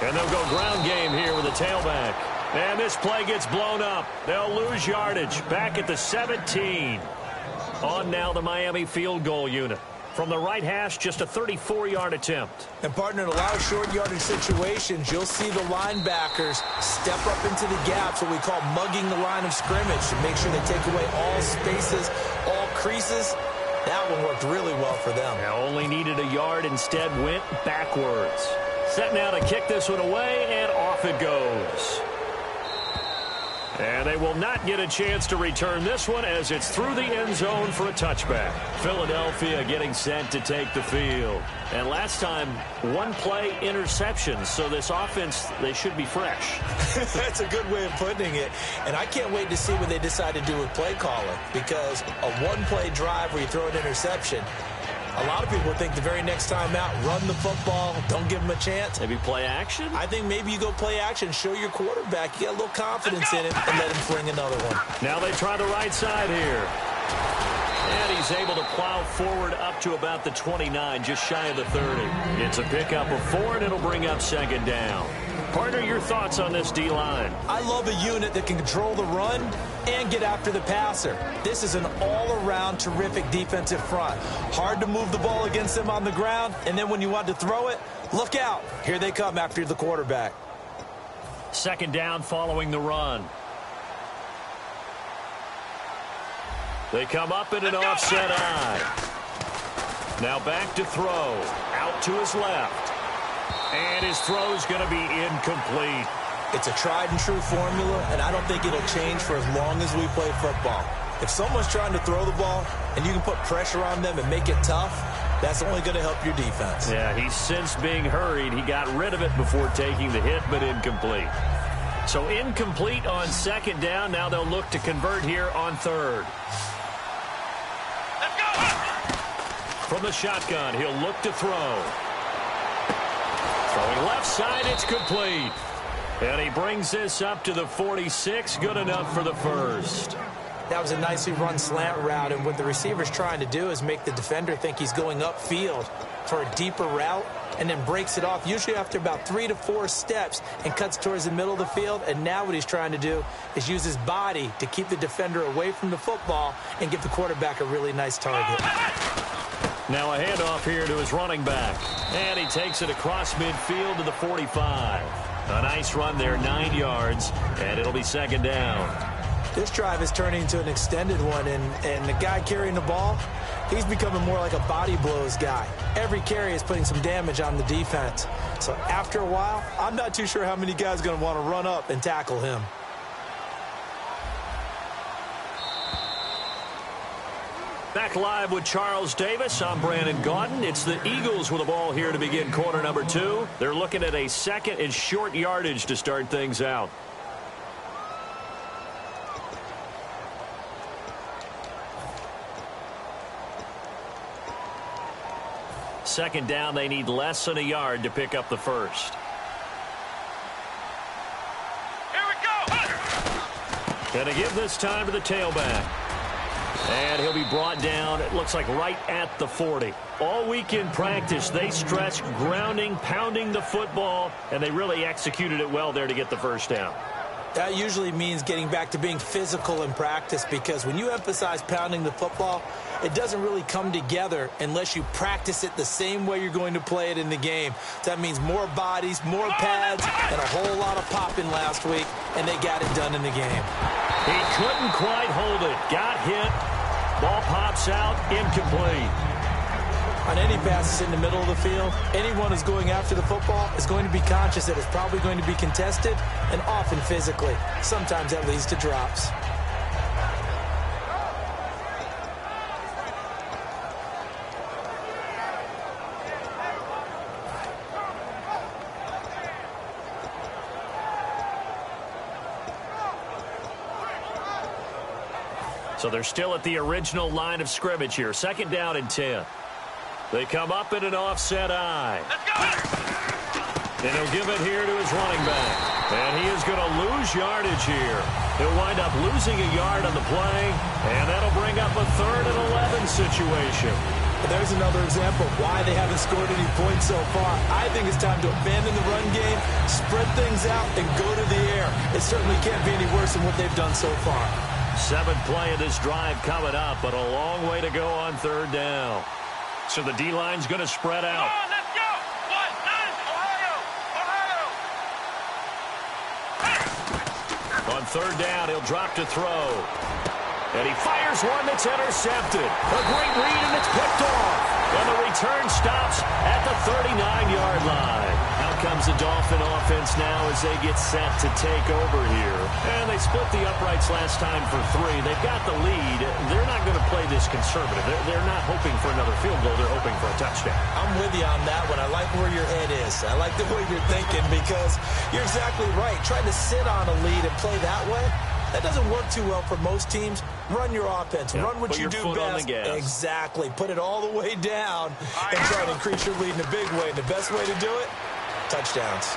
And they'll go ground game here with a tailback. And this play gets blown up. They'll lose yardage back at the 17. On now the Miami field goal unit. From the right hash, just a 34-yard attempt. And, partner, in a lot of short yardage situations, you'll see the linebackers step up into the gaps, what we call mugging the line of scrimmage, to make sure they take away all spaces, all creases. That one worked really well for them. Now only needed a yard, instead went backwards. Set now to kick this one away, and off it goes. And they will not get a chance to return this one as it's through the end zone for a touchback. Philadelphia getting set to take the field. And last time, 1-play interception. So this offense, they should be fresh. That's a good way of putting it. And I can't wait to see what they decide to do with play calling. Because a 1-play drive where you throw an interception, a lot of people think the very next time out, run the football, don't give them a chance. Maybe play action? I think maybe you go play action, show your quarterback, you got a little confidence in him, and let him fling another one. Now they try the right side here. And he's able to plow forward up to about the 29, just shy of the 30. It's a pickup of 4, and it'll bring up second down. Partner, your thoughts on this D-line? I love a unit that can control the run and get after the passer. This is an all-around terrific defensive front. Hard to move the ball against them on the ground, and then when you want to throw it, look out. Here they come after the quarterback. Second down following the run. They come up in an offset eye. Now back to throw. Out to his left. And his throw's going to be incomplete. It's a tried-and-true formula, and I don't think it'll change for as long as we play football. If someone's trying to throw the ball and you can put pressure on them and make it tough, that's only going to help your defense. Yeah, he's since being hurried. He got rid of it before taking the hit, but incomplete. So incomplete on second down. Now they'll look to convert here on third. Let's go! From the shotgun, he'll look to throw. Throwing left side, it's complete. And he brings this up to the 46. Good enough for the first. That was a nicely run slant route, and what the receiver's trying to do is make the defender think he's going upfield for a deeper route and then breaks it off, usually after about 3 to 4 steps, and cuts towards the middle of the field. And now what he's trying to do is use his body to keep the defender away from the football and give the quarterback a really nice target. Now a handoff here to his running back. And he takes it across midfield to the 45. A nice run there, 9 yards, and it'll be second down. This drive is turning into an extended one, and the guy carrying the ball, he's becoming more like a body blows guy. Every carry is putting some damage on the defense. So after a while, I'm not too sure how many guys are going to want to run up and tackle him. Back live with Charles Davis. I'm Brandon Gaudin. It's the Eagles with the ball here to begin quarter number 2. They're looking at a second and short yardage to start things out. Second down, they need less than a yard to pick up the first. Here we go! Going to give this time to the tailback. And he'll be brought down, it looks like right at the 40. All week in practice, they stress grounding, pounding the football, and they really executed it well there to get the first down. That usually means getting back to being physical in practice, because when you emphasize pounding the football, it doesn't really come together unless you practice it the same way you're going to play it in the game. That means more bodies, more pads, and a whole lot of popping last week, and they got it done in the game. He couldn't quite hold it. Got hit. Ball pops out, incomplete. On any passes in the middle of the field, anyone who's going after the football is going to be conscious that it's probably going to be contested, and often physically. Sometimes that leads to drops. So they're still at the original line of scrimmage here. 2nd down and 10. They come up in an offset eye. Let's go! And he'll give it here to his running back. And he is going to lose yardage here. He'll wind up losing a yard on the play, and that'll bring up a 3rd and 11 situation. There's another example of why they haven't scored any points so far. I think it's time to abandon the run game, spread things out, and go to the air. It certainly can't be any worse than what they've done so far. 7th play of this drive coming up, but a long way to go on 3rd down. So the D-line's going to spread out. Come on, let's go! 1-9, Ohio! On 3rd down, he'll drop to throw. And he fires one that's intercepted. A great read, and it's picked off. And the return stops at the 39-yard line. Out comes the Dolphin offense now as they get set to take over here. And they split the uprights last time for 3. They've got the lead. They're not going to play this conservative. They're not hoping for another field goal. They're hoping for a touchdown. I'm with you on that one. I like where your head is. I like the way you're thinking, because you're exactly right. Trying to sit on a lead and play that way, that doesn't work too well for most teams. Run your offense. Yep. Run what Put you your do foot best. on the gas. Exactly. Put it all the way down and try to increase your lead in a big way. And the best way to do it, touchdowns.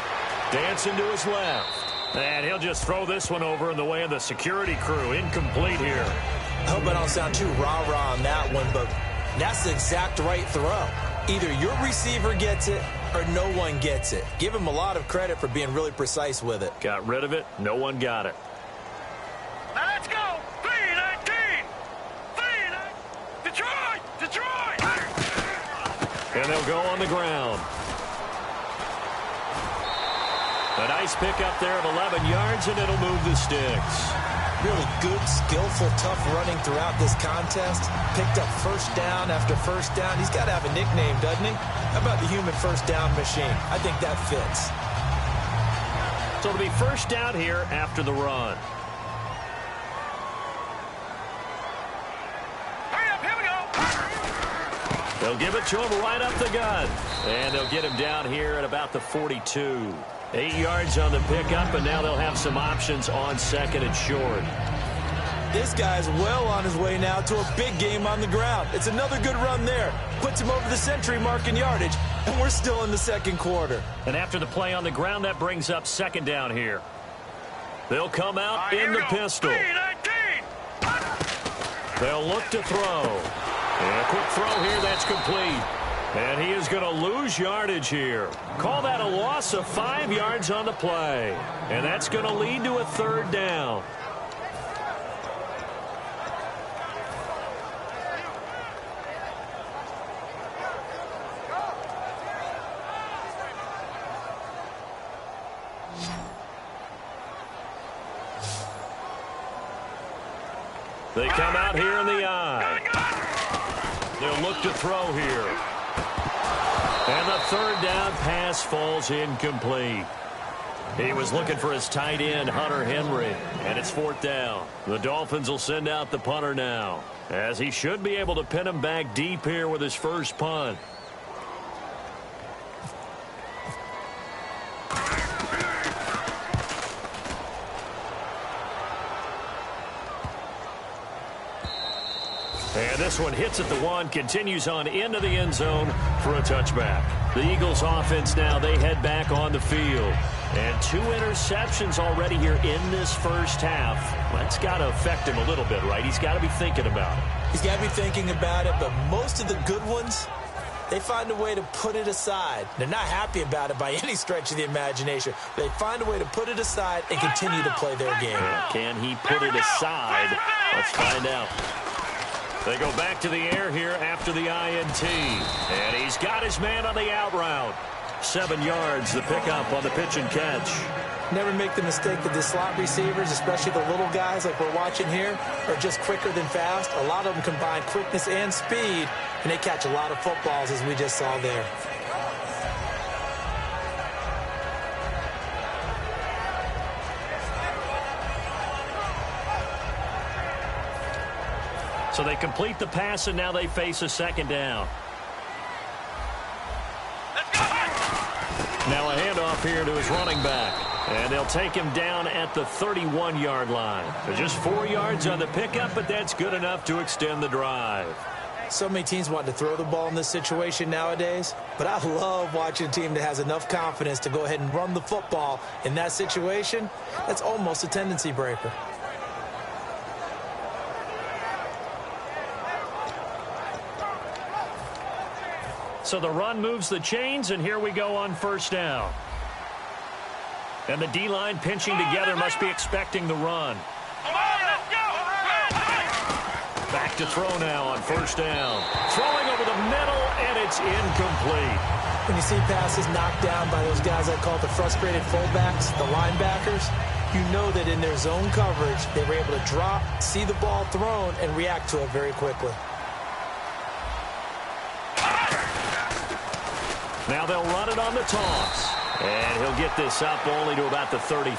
Dancing to his left. And he'll just throw this one over in the way of the security crew. Incomplete here. I hope I don't sound too rah-rah on that one, but that's the exact right throw. Either your receiver gets it or no one gets it. Give him a lot of credit for being really precise with it. Got rid of it. No one got it. Now let's go! 3-19! 3-19! Detroit! Detroit! And they'll go on the ground. A nice pickup there of 11 yards, and it'll move the sticks. Really good, skillful, tough running throughout this contest. Picked up first down after first down. He's got to have a nickname, doesn't he? How about the human first down machine? I think that fits. So it'll be first down here after the run. Hurry up, here we go! They'll give it to him right up the gut. And they'll get him down here at about the 42. 8 yards on the pickup, and now they'll have some options on 2nd and short. This guy's well on his way now to a big game on the ground. It's another good run there. Puts him over the century mark in yardage, and we're still in the 2nd quarter. And after the play on the ground, that brings up 2nd down here. They'll come out in the pistol. 3-19! They'll look to throw. And a quick throw here, that's complete. And he is going to lose yardage here. Call that a loss of 5 yards on the play. And that's going to lead to a 3rd down. They come out here in the eye. They'll look to throw here. And the 3rd down pass falls incomplete. He was looking for his tight end, Hunter Henry, and it's 4th down. The Dolphins will send out the punter now, as he should be able to pin him back deep here with his first punt. And this one hits at the 1, continues on into the end zone for a touchback. The Eagles offense now, they head back on the field. And 2 interceptions already here in this first half. That's got to affect him a little bit, right? He's got to be thinking about it. He's got to be thinking about it, but most of the good ones they find a way to put it aside. They're not happy about it by any stretch of the imagination. They find a way to put it aside and continue to play their game. Can he put it aside? Let's find out. They go back to the air here after the INT. And he's got his man on the out route. 7 yards, the pickup on the pitch and catch. Never make the mistake that the slot receivers, especially the little guys like we're watching here, are just quicker than fast. A lot of them combine quickness and speed, and they catch a lot of footballs, as we just saw there. So they complete the pass, and now they face a second down. Now a handoff here to his running back. And they'll take him down at the 31-yard line. So just 4 yards on the pickup, but that's good enough to extend the drive. So many teams want to throw the ball in this situation nowadays, but I love watching a team that has enough confidence to go ahead and run the football in that situation. That's almost a tendency breaker. So the run moves the chains, and here we go on first down. And the D-line pinching together must be expecting the run. Back to throw now on first down. Throwing over the middle, and it's incomplete. When you see passes knocked down by those guys I call the frustrated fullbacks, the linebackers, you know that in their zone coverage, they were able to drop, see the ball thrown, and react to it very quickly. Now they'll run it on the toss. And he'll get this up only to about the 33.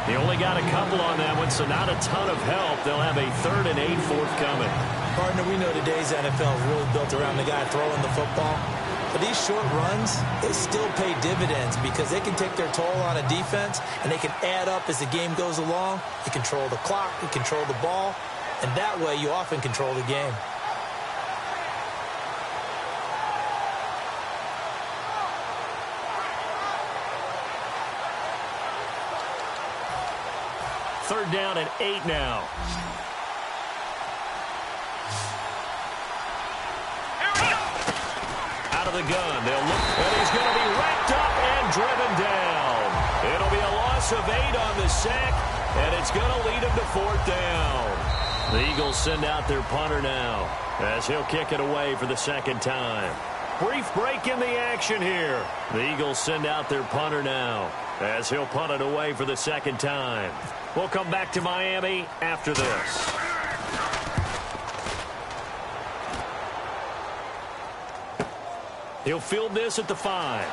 He only got a couple on that one, so not a ton of help. They'll have a 3rd and 8 forthcoming. Partner, we know today's NFL is really built around the guy throwing the football. But these short runs, they still pay dividends because they can take their toll on a defense, and they can add up as the game goes along. You control the clock, you control the ball, and that way you often control the game. Third down and 8 now. Out of the gun. They'll look, and he's going to be wrapped up and driven down. It'll be a loss of 8 on the sack, and it's going to lead him to 4th down. The Eagles send out their punter now as he'll kick it away for the second time. Brief break in the action here. The Eagles send out their punter now as he'll punt it away for the second time. We'll come back to Miami after this. He'll field this at the 5.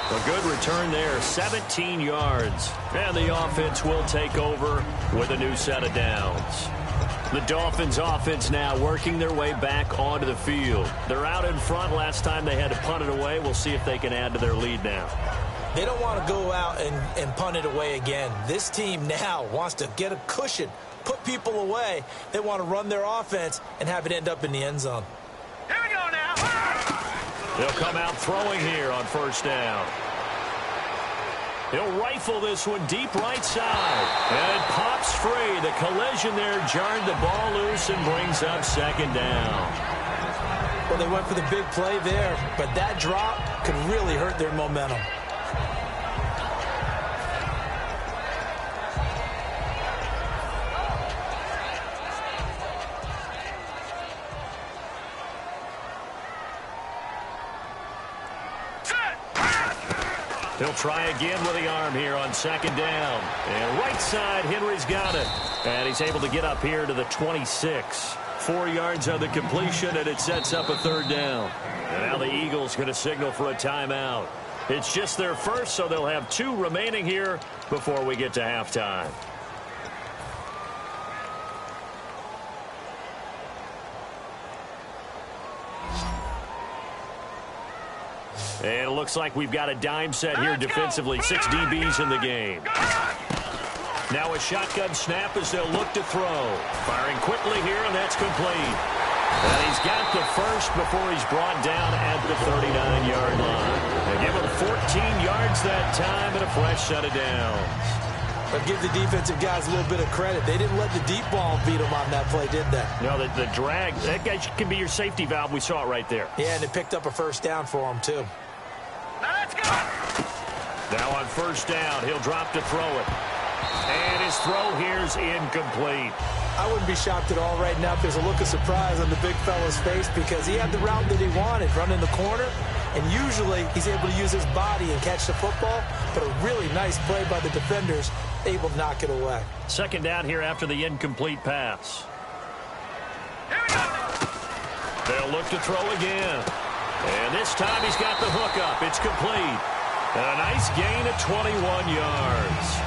A good return there, 17 yards. And the offense will take over with a new set of downs. The Dolphins offense now working their way back onto the field. They're out in front. Last time they had to punt it away. We'll see if they can add to their lead now. They don't want to go out and punt it away again. This team now wants to get a cushion, put people away. They want to run their offense and have it end up in the end zone. Here we go now. They'll come out throwing here on first down. He'll rifle this one deep right side. And it pops free. The collision there jarred the ball loose and brings up second down. Well, they went for the big play there, but that drop could really hurt their momentum. He'll try again with the arm here on second down. And right side, Henry's got it. And he's able to get up here to the 26. 4 yards on the completion, and it sets up a third down. And now the Eagles going to signal for a timeout. It's just their first, so they'll have 2 remaining here before we get to halftime. And it looks like we've got a dime set here defensively. 6 DBs in the game. Now a shotgun snap as they'll look to throw. Firing quickly here, and that's complete. And he's got the first before he's brought down at the 39-yard line. They give him 14 yards that time and a fresh set of downs. But give the defensive guys a little bit of credit. They didn't let the deep ball beat them on that play, did they? No, the drag, that guy can be your safety valve. We saw it right there. Yeah, and it picked up a first down for him, too. Let's go. Now on first down, he'll drop to throw it. And his throw here's incomplete. I wouldn't be shocked at all right now if there's a look of surprise on the big fella's face because he had the route that he wanted, running the corner. And usually he's able to use his body and catch the football, but a really nice play by the defenders, able to knock it away. Second down here after the incomplete pass. Here we go. They'll look to throw again. And this time he's got the hook up. It's complete. And a nice gain of 21 yards.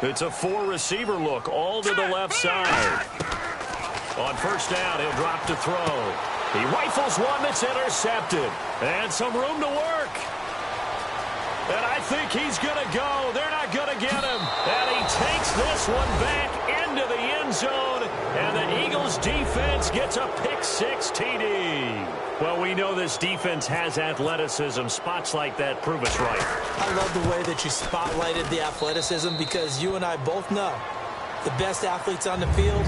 It's a four-receiver look, all to the left side. On first down, he'll drop to throw. He rifles one that's intercepted. And some room to work. And I think he's going to go. They're not going to get him. And he takes this one back into the end zone. And the Eagles defense gets a pick-six TD. Well, we know this defense has athleticism. Spots like that prove us right. I love the way that you spotlighted the athleticism because you and I both know the best athletes on the field,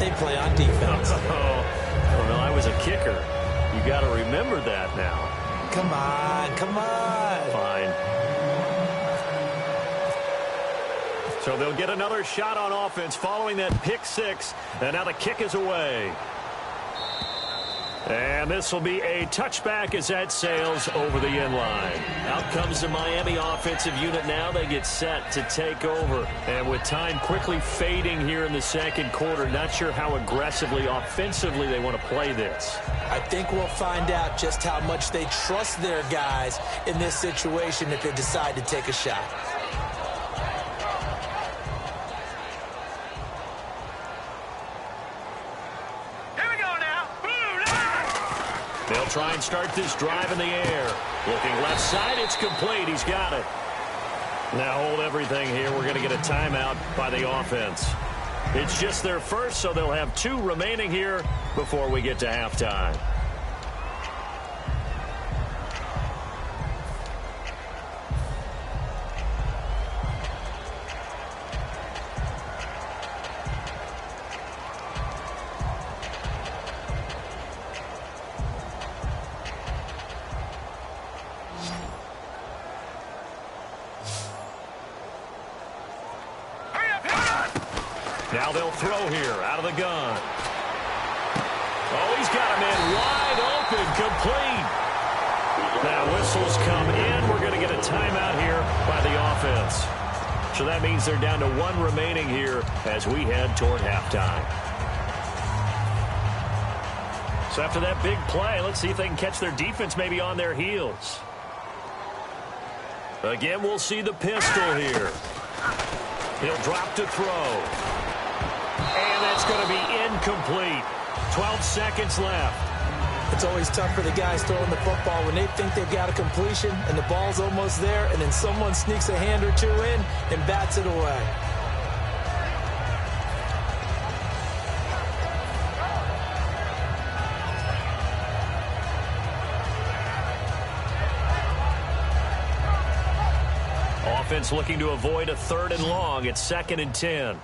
they play on defense. Well, I was a kicker. You got to remember that now. Come on, come on. Fine. So they'll get another shot on offense following that pick six. And now the kick is away. And this will be a touchback as that sails over the end line. Out comes the Miami offensive unit now. They get set to take over. And with time quickly fading here in the second quarter, not sure how aggressively, offensively they want to play this. I think we'll find out just how much they trust their guys in this situation if they decide to take a shot. They'll try and start this drive in the air. Looking left side, it's complete. He's got it. Now hold everything here. We're going to get a timeout by the offense. It's just their first, so they'll have two remaining here before we get to halftime. Now they'll throw here out of the gun. Oh, he's got a man wide open, complete. Now whistles come in. We're going to get a timeout here by the offense. So that means they're down to one remaining here as we head toward halftime. So after that big play, let's see if they can catch their defense maybe on their heels. Again, we'll see the pistol here. He'll drop to throw. And that's going to be incomplete. 12 seconds left. It's always tough for the guys throwing the football when they think they've got a completion and the ball's almost there, and then someone sneaks a hand or two in and bats it away. Offense looking to avoid a 3rd and long. It's 2nd and 10.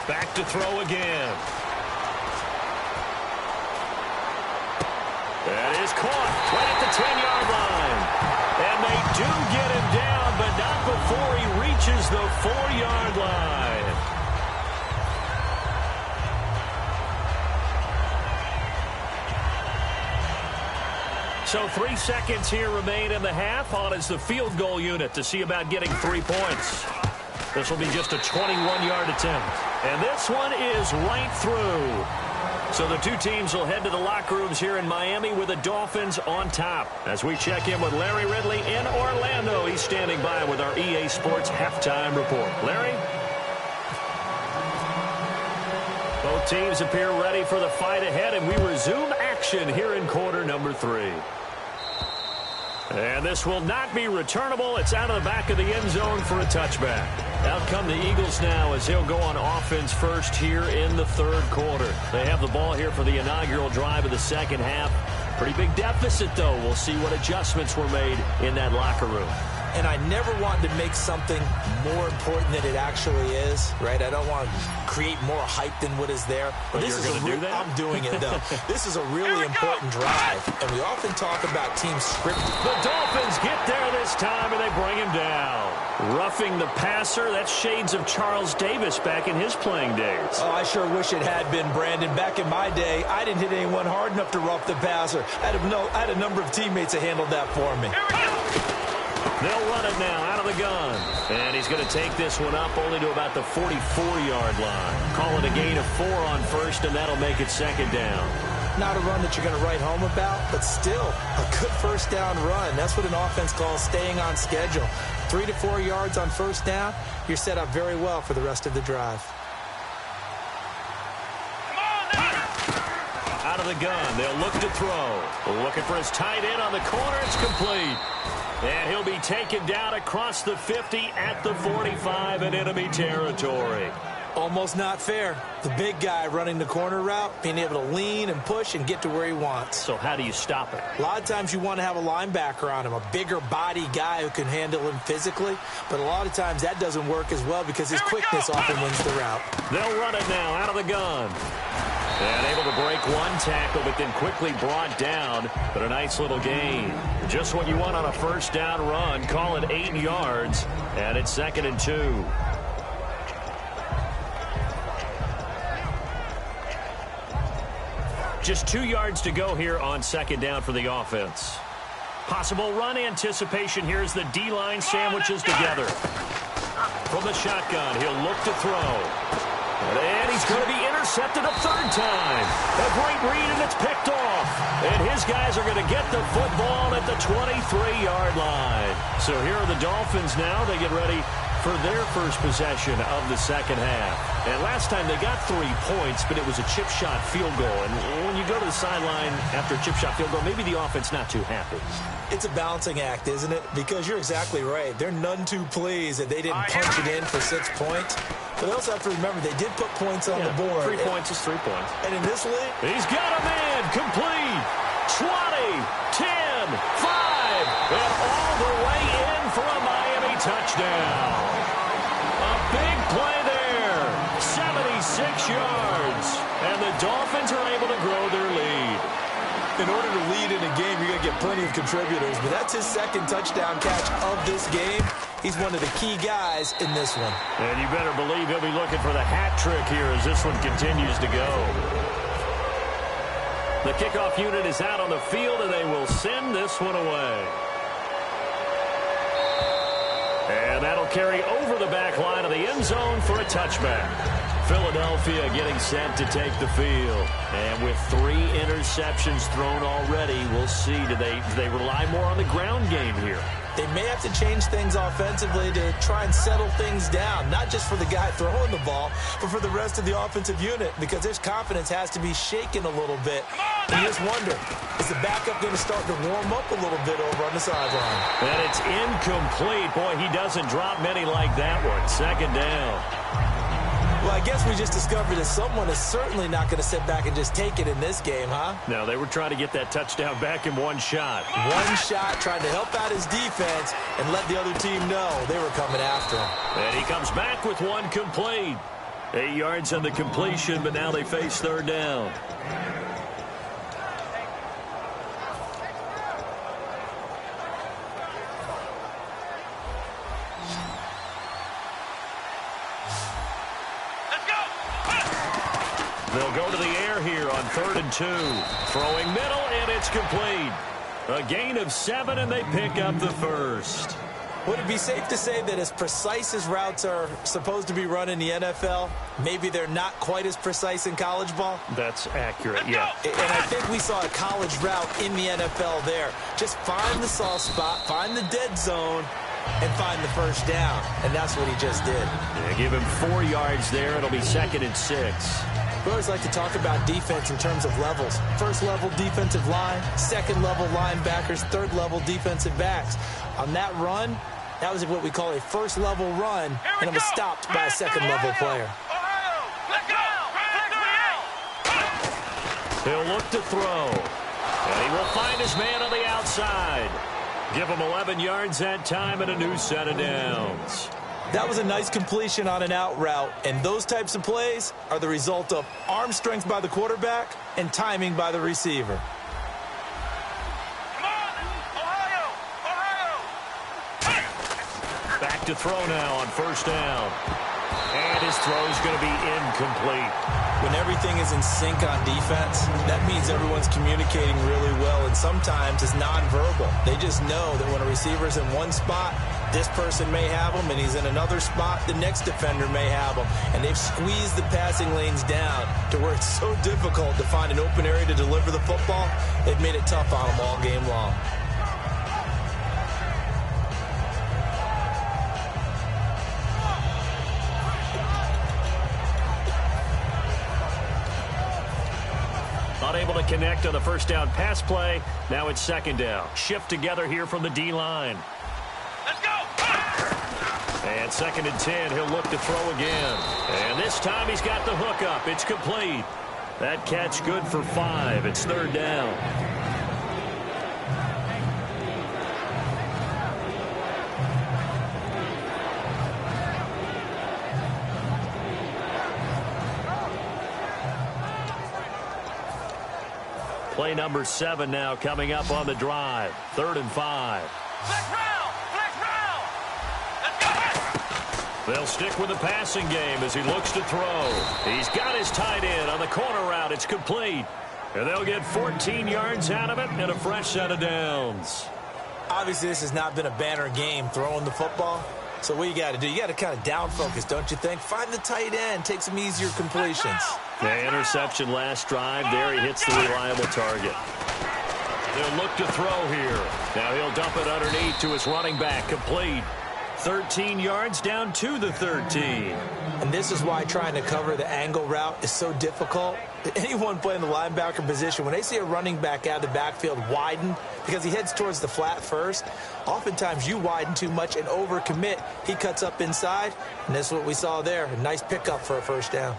Back to throw again. That is caught right at the 10-yard line. And they do get him down, but not before he reaches the 4-yard line. So 3 seconds here remain in the half. On is the field goal unit to see about getting 3 points. This will be just a 21-yard attempt. And this one is right through. So the two teams will head to the locker rooms here in Miami with the Dolphins on top. As we check in with Larry Ridley in Orlando, he's standing by with our EA Sports halftime report. Larry? Both teams appear ready for the fight ahead, and we resume action here in quarter number 3. And this will not be returnable. It's out of the back of the end zone for a touchback. Out come the Eagles now as they'll go on offense first here in the third quarter. They have the ball here for the inaugural drive of the second half. Pretty big deficit, though. We'll see what adjustments were made in that locker room. And I never wanted to make something more important than it actually is, right? I don't want to create more hype than what is there. But this is going to do that? I'm doing it, though. This is a really important drive, and we often talk about teams scripted. The Dolphins get there this time, and they bring him down. Roughing the passer, that's shades of Charles Davis back in his playing days. Oh, I sure wish it had been, Brandon. Back in my day, I didn't hit anyone hard enough to rough the passer. I had a number of teammates that handled that for me. They'll run it now out of the gun. And he's going to take this one up only to about the 44-yard line. Call it a gain of 4 on first, and that'll make it second down. Not a run that you're going to write home about, but still a good first down run. That's what an offense calls staying on schedule. 3 to 4 yards on first down, you're set up very well for the rest of the drive. Out of the gun, they'll look to throw. Looking for his tight end on the corner. It's complete. And he'll be taken down across the 50 at the 45 in enemy territory. Almost not fair. The big guy running the corner route, being able to lean and push and get to where he wants. So how do you stop it? A lot of times you want to have a linebacker on him, a bigger body guy who can handle him physically. But a lot of times that doesn't work as well because his quickness often wins the route. They'll run it now out of the gun. And able to break one tackle, but then quickly brought down. But a nice little gain. Just what you want on a first down run. Call it 8 yards. And it's 2nd and 2. Just 2 yards to go here on second down for the offense. Possible run anticipation. Here's the D-line sandwiches together. From the shotgun, he'll look to throw. And he's going to be intercepted a third time. A great read, and it's picked off. And his guys are going to get the football at the 23-yard line. So here are the Dolphins now. They get ready for their first possession of the second half. And last time they got 3 points, but it was a chip shot field goal. And when you go to the sideline after a chip shot field goal, maybe the offense not too happy. It's a balancing act, isn't it? Because you're exactly right. They're none too pleased that they didn't punch it in for 6 points. But they also have to remember they did put points on the board. 3 points is 3 points. And in this league, he's got a man complete. 20, 10, 5, and all the way in for a Miami touchdown. A big play there. 76 yards. And the Dolphins are able to grow their lead. In order to lead in a game, you're going to get plenty of contributors. But that's his second touchdown catch of this game. He's one of the key guys in this one. And you better believe he'll be looking for the hat trick here as this one continues to go. The kickoff unit is out on the field, and they will send this one away. And that'll carry over the back line of the end zone for a touchback. Philadelphia getting set to take the field. And with 3 interceptions thrown already, we'll see. Do they rely more on the ground game here? They may have to change things offensively to try and settle things down, not just for the guy throwing the ball, but for the rest of the offensive unit, because their confidence has to be shaken a little bit. And you just wonder, is the backup going to start to warm up a little bit over on the sideline? And it's incomplete. Boy, he doesn't drop many like that one. Second down. Well, I guess we just discovered that someone is certainly not going to sit back and just take it in this game, huh? No, they were trying to get that touchdown back in one shot. One shot, trying to help out his defense and let the other team know they were coming after him. And he comes back with one complete. 8 yards on the completion, but now they face third down. They'll go to the air here on 3rd and 2. Throwing middle, and it's complete. A gain of 7, and they pick up the first. Would it be safe to say that as precise as routes are supposed to be run in the NFL, maybe they're not quite as precise in college ball? That's accurate, yeah. And I think we saw a college route in the NFL there. Just find the soft spot, find the dead zone, and find the first down. And that's what he just did. Yeah, give him 4 yards there. It'll be 2nd and 6. We always like to talk about defense in terms of levels. First level defensive line, second level linebackers, third level defensive backs. On that run, that was what we call a first level run, and it was stopped by a second level player. He'll look to throw, and he will find his man on the outside. Give him 11 yards that time and a new set of downs. That was a nice completion on an out route, and those types of plays are the result of arm strength by the quarterback and timing by the receiver. Come on, Ohio! Back to throw now on first down. And his throw is going to be incomplete. When everything is in sync on defense, that means everyone's communicating really well, and sometimes it's nonverbal. They just know that when a receiver's in one spot, this person may have him, and he's in another spot, the next defender may have him. And they've squeezed the passing lanes down to where it's so difficult to find an open area to deliver the football. They've made it tough on them all game long. Unable to connect on the first down pass play. Now it's second down. Shift together here from the D-line. Let's go! And second and 10, he'll look to throw again. And this time he's got the hook up. It's complete. That catch good for 5. It's third down. Play number 7 now coming up on the drive. 3rd and 5. Flex round! Flex round! Let's go! They'll stick with the passing game as he looks to throw. He's got his tight end on the corner route. It's complete. And they'll get 14 yards out of it and a fresh set of downs. Obviously, this has not been a banner game throwing the football. So what you got to do, you got to kind of down focus, don't you think? Find the tight end, take some easier completions. The interception last drive there. He hits the reliable target. They'll look to throw here. Now he'll dump it underneath to his running back. Complete. 13 yards down to the 13. And this is why trying to cover the angle route is so difficult. Anyone playing the linebacker position, when they see a running back out of the backfield widen because he heads towards the flat first, oftentimes you widen too much and overcommit. He cuts up inside, and this is what we saw there. A nice pickup for a first down.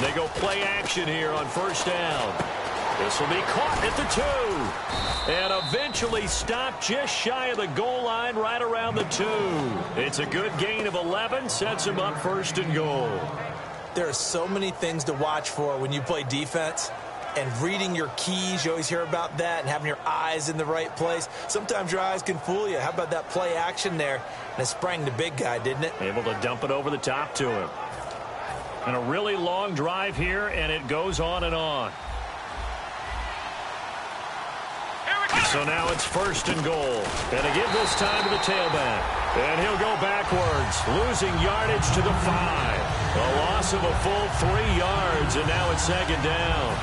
They go play action here on first down. This will be caught at the 2. And eventually stopped just shy of the goal line right around the 2. It's a good gain of 11. Sets him up 1st and goal. There are so many things to watch for when you play defense. And reading your keys, you always hear about that, and having your eyes in the right place. Sometimes your eyes can fool you. How about that play action there? And it sprang the big guy, didn't it? Able to dump it over the top to him. And a really long drive here, and it goes on and on. So now it's 1st and goal. And to give this time to the tailback. And he'll go backwards, losing yardage to the 5. A loss of a full 3 yards, and now it's 2nd down.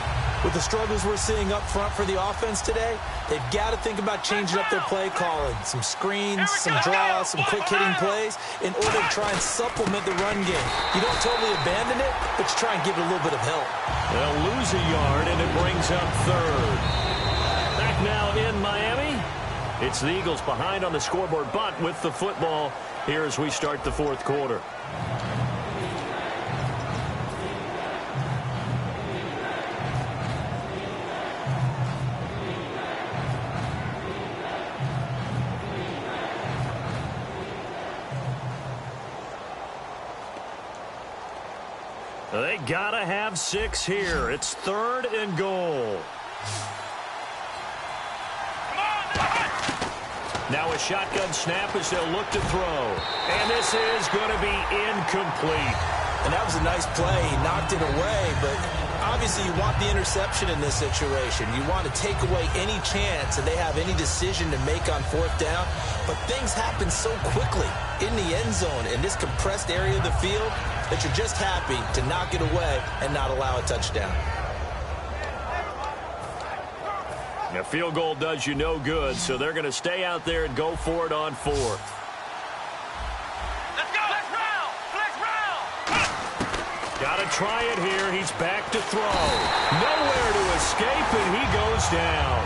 With the struggles we're seeing up front for the offense today, they've got to think about changing up their play calling. Some screens, some draws, some quick-hitting plays in order to try and supplement the run game. You don't totally abandon it, but you try and give it a little bit of help. They'll lose a yard, and it brings up 3rd. Back now in Miami. It's the Eagles behind on the scoreboard, but with the football here as we start the 4th quarter. They gotta have 6 here. It's 3rd and goal. Now a shotgun snap as they'll look to throw. And this is going to be incomplete. And that was a nice play. He knocked it away, but obviously you want the interception in this situation. You want to take away any chance that they have any decision to make on 4th down. But things happen so quickly in the end zone in this compressed area of the field that you're just happy to knock it away and not allow a touchdown. A field goal does you no good, so they're going to stay out there and go for it on 4th. to try it here. He's back to throw. Nowhere to escape, and he goes down.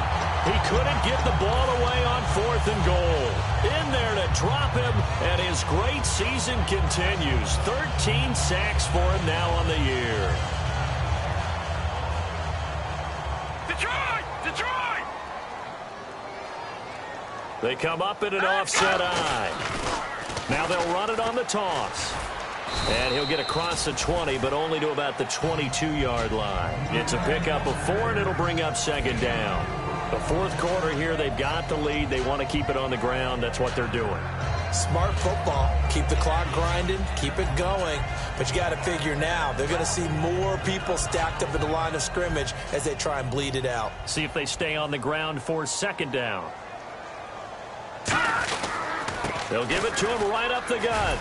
He couldn't get the ball away on 4th and goal. In there to drop him, and his great season continues. 13 sacks for him now on the year. Detroit! Detroit! They come up in an offset eye. Now they'll run it on the toss. And he'll get across the 20, but only to about the 22-yard line. It's a pickup of 4, and it'll bring up 2nd down. The 4th quarter here, they've got the lead. They want to keep it on the ground. That's what they're doing. Smart football. Keep the clock grinding. Keep it going. But you got to figure now, they're going to see more people stacked up at the line of scrimmage as they try and bleed it out. See if they stay on the ground for 2nd down. They'll give it to him right up the gut.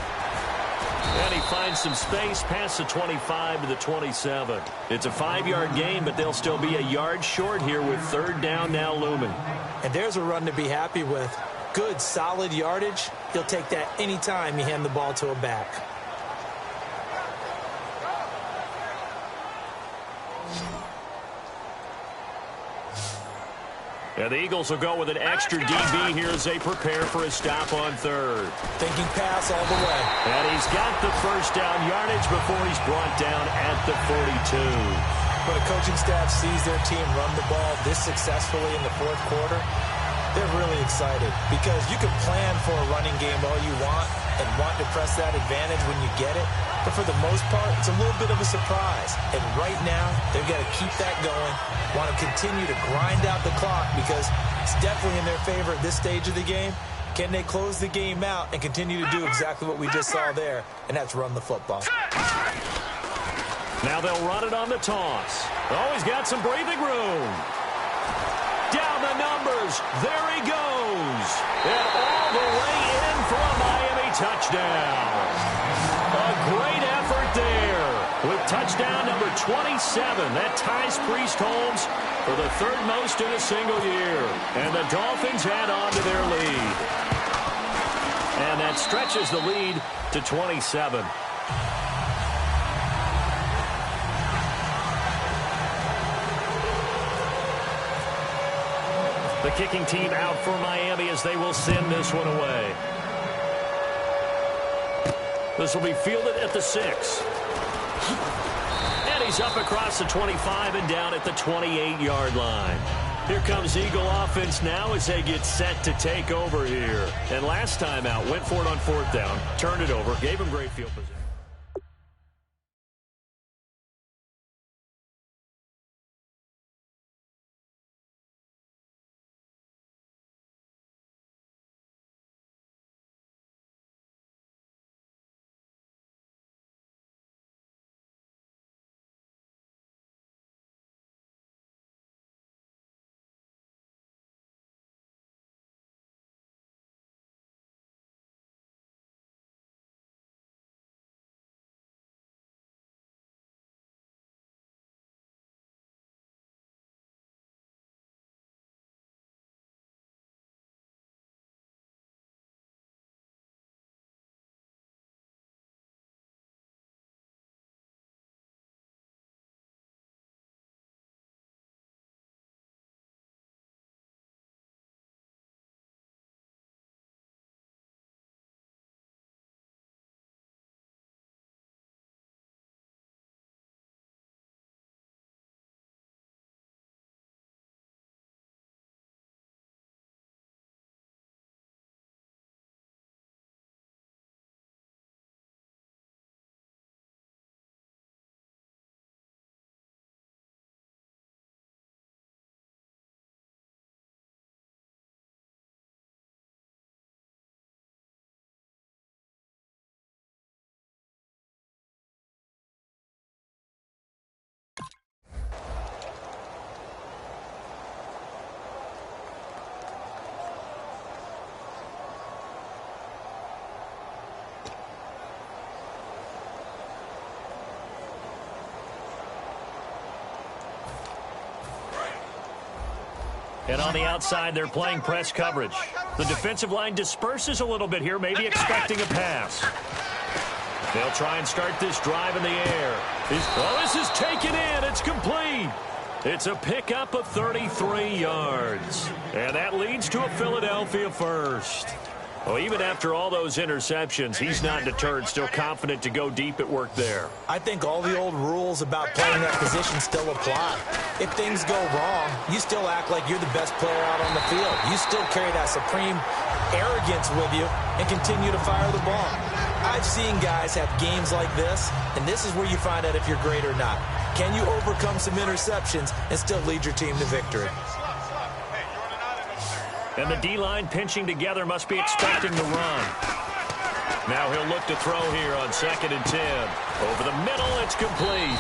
And he finds some space past the 25 to the 27. It's a 5-yard gain, but they'll still be a yard short here with 3rd down now looming. And there's a run to be happy with. Good, solid yardage. He'll take that anytime you hand the ball to a back. And the Eagles will go with an extra DB here as they prepare for a stop on 3rd. Thinking pass all the way. And he's got the 1st down yardage before he's brought down at the 42. When a coaching staff sees their team run the ball this successfully in the 4th quarter, they're really excited because you can plan for a running game all you want and want to press that advantage when you get it. But for the most part, it's a little bit of a surprise. And right now, they've got to keep that going, want to continue to grind out the clock because it's definitely in their favor at this stage of the game. Can they close the game out and continue to do exactly what we just saw there, and that's run the football. Now they'll run it on the toss. Oh, he's got some breathing room. Down the numbers. There he goes. And all the way in for a Miami touchdown. A great effort there with touchdown number 27. That ties Priest Holmes for the 3rd most in a single year. And the Dolphins add on to their lead. And that stretches the lead to 27. The kicking team out for Miami as they will send this one away. This will be fielded at the 6. And he's up across the 25 and down at the 28-yard line. Here comes Eagle offense now as they get set to take over here. And last time out, went for it on 4th down, turned it over, gave him great field position. And on the outside, they're playing press coverage. The defensive line disperses a little bit here, maybe expecting a pass. They'll try and start this drive in the air. This is taken in. It's complete. It's a pickup of 33 yards. And that leads to a Philadelphia first. Well, even after all those interceptions, he's not deterred, still confident to go deep at work there. I think all the old rules about playing that position still apply. If things go wrong, you still act like you're the best player out on the field. You still carry that supreme arrogance with you and continue to fire the ball. I've seen guys have games like this, and this is where you find out if you're great or not. Can you overcome some interceptions and still lead your team to victory? And the D-line pinching together must be expecting the run. Now he'll look to throw here on 2nd and 10. Over the middle, it's complete.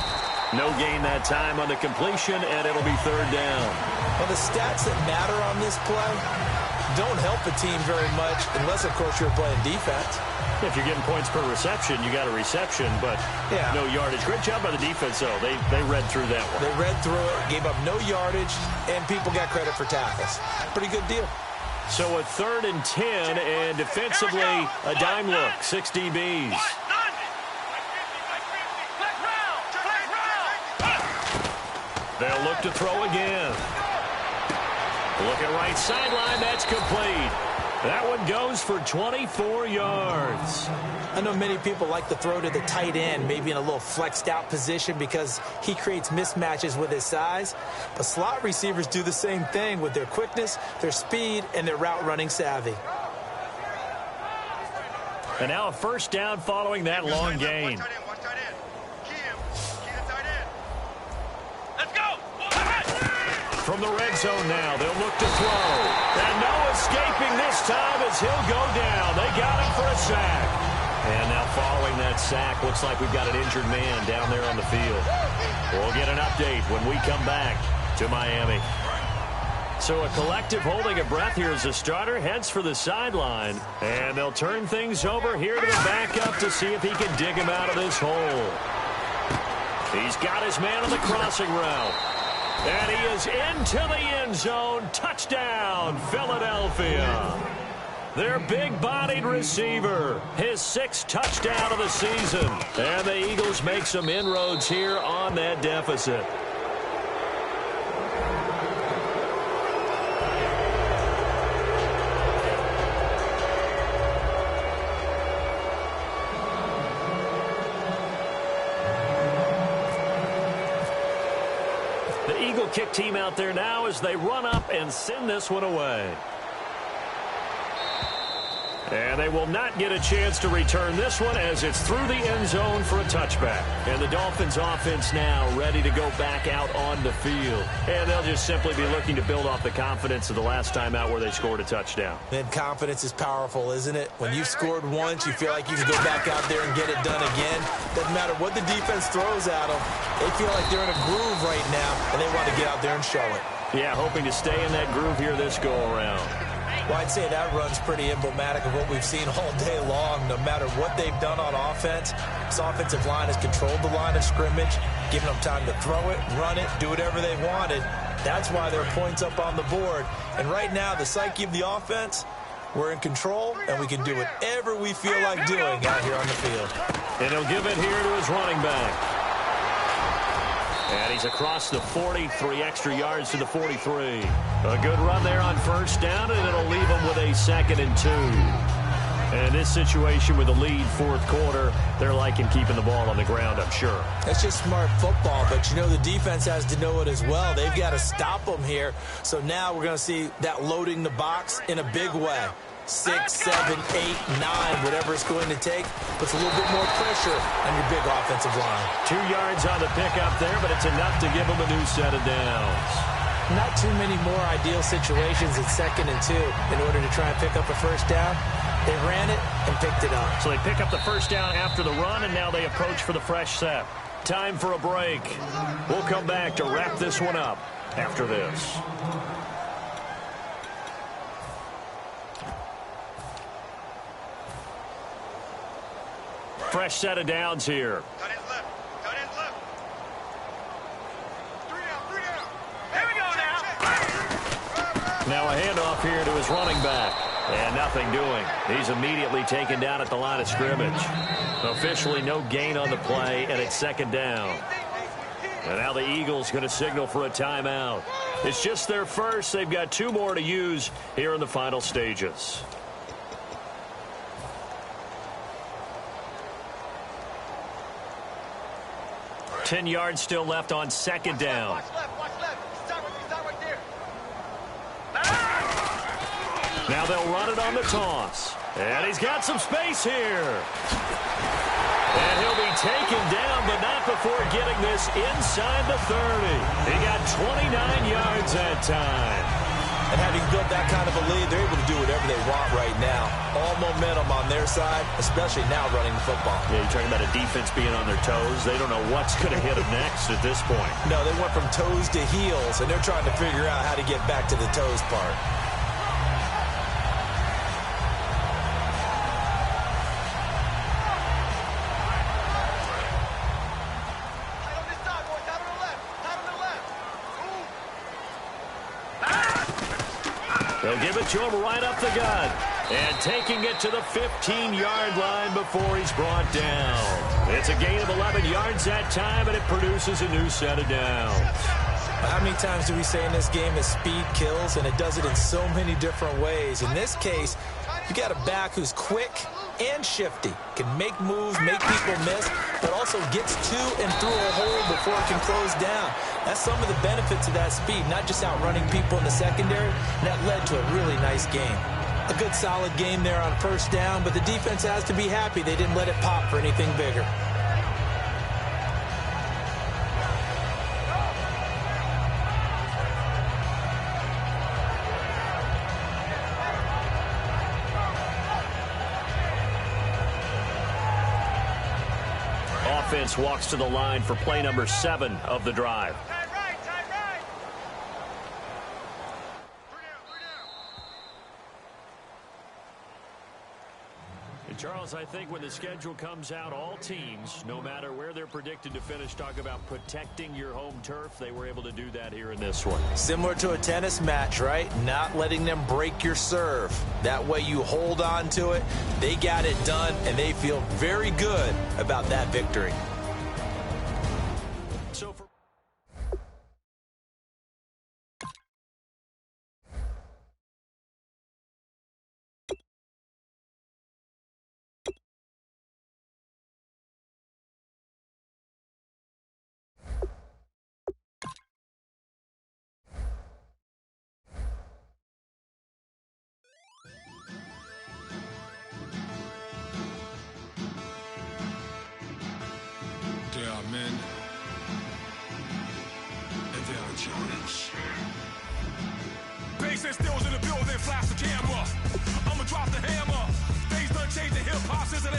No gain that time on the completion, and it'll be 3rd down. Well, the stats that matter on this play don't help a team very much unless, of course, you're playing defense. If you're getting points per reception, you got a reception, but no yardage. Great job by the defense, though. They read through that one. They read through it, gave up no yardage, and people got credit for tackles. Pretty good deal. So a 3rd and 10, and defensively, a dime look, 6 DBs. They'll look to throw again. Look at right sideline, that's complete. That one goes for 24 yards. I know many people like to throw to the tight end, maybe in a little flexed out position because he creates mismatches with his size. But slot receivers do the same thing with their quickness, their speed, and their route running savvy. And now a 1st down following that long gain. Let's go! From the red zone now, they'll look to throw. And no escaping this time as he'll go down. They got him for a sack. And now following that sack, looks like we've got an injured man down there on the field. We'll get an update when we come back to Miami. So a collective holding of breath here as the starter heads for the sideline. And they'll turn things over here to the backup to see if he can dig him out of this hole. He's got his man on the crossing route. And he is into the end zone. Touchdown, Philadelphia. Their big-bodied receiver, his 6th touchdown of the season. And the Eagles make some inroads here on that deficit. The Eagle kick team out there now as they run up and send this one away. And they will not get a chance to return this one as it's through the end zone for a touchback. And the Dolphins offense now ready to go back out on the field. And they'll just simply be looking to build off the confidence of the last time out where they scored a touchdown. And confidence is powerful, isn't it? When you've scored once, you feel like you can go back out there and get it done again. Doesn't matter what the defense throws at them. They feel like they're in a groove right now, and they want to get out there and show it. Yeah, hoping to stay in that groove here this go-around. Well, I'd say that run's pretty emblematic of what we've seen all day long. No matter what they've done on offense, this offensive line has controlled the line of scrimmage, given them time to throw it, run it, do whatever they wanted. That's why there are points up on the board. And right now, the psyche of the offense, we're in control, and we can do whatever we feel like doing out here on the field. And he'll give it here to his running back. And he's across the 40, 3 extra yards to the 43. A good run there on 1st down, and it'll leave him with a 2nd and 2. And in this situation with the lead 4th quarter, they're liking keeping the ball on the ground, I'm sure. That's just smart football, but you know the defense has to know it as well. They've got to stop them here. So now we're going to see that loading the box in a big way. 6, 7, 8, 9, whatever it's going to take, puts a little bit more pressure on your big offensive line. 2 yards on the pickup there, but it's enough to give them a new set of downs. Not too many more ideal situations at 2nd and 2 in order to try and pick up a 1st down. They ran it and picked it up. So they pick up the 1st down after the run, and now they approach for the fresh set. Time for a break. We'll come back to wrap this one up after this. Fresh set of downs here. Cut ends left. Cut ends left. 3 down. Here we go now. Now a handoff here to his running back. And nothing doing. He's immediately taken down at the line of scrimmage. Officially no gain on the play, and it's second down. And now the Eagles going to signal for a timeout. It's just their first. They've got 2 more to use here in the final stages. Ten yards still left on second down. Watch left. Start right there. Now they'll run it on the toss. And he's got some space here. And he'll be taken down, but not before getting this inside the 30. He got 29 yards that time. And having built that kind of a lead, they're able to do whatever they want right now. All momentum on their side, especially now running the football. Yeah, you're talking about a defense being on their toes. They don't know what's going to hit them next at this point. No, they went from toes to heels, and they're trying to figure out how to get back to the toes part. They'll give it to him right up the gut. And taking it to the 15-yard line before he's brought down. It's a gain of 11 yards that time, and it produces a new set of downs. How many times do we say in this game that speed kills, and it does it in so many different ways? In this case, you got a back who's quick and shifty, can make moves, make people miss, but also gets to and through a hole before it can close down. That's some of the benefits of that speed, not just outrunning people in the secondary, and that led to a really nice game. A good solid game there on first down, but the defense has to be happy they didn't let it pop for anything bigger. Offense walks to the line for play number 7 of the drive. Time right. And Charles, I think when the schedule comes out, all teams, no matter where they're predicted to finish, talk about protecting your home turf. They were able to do that here in this one. Similar to a tennis match, right? Not letting them break your serve. That way you hold on to it. They got it done, and they feel very good about that victory. So for There are men, and there are giants. Bass and stills in the building, flash the camera. I'ma drop the hammer. Things done changed, the hip-hop since it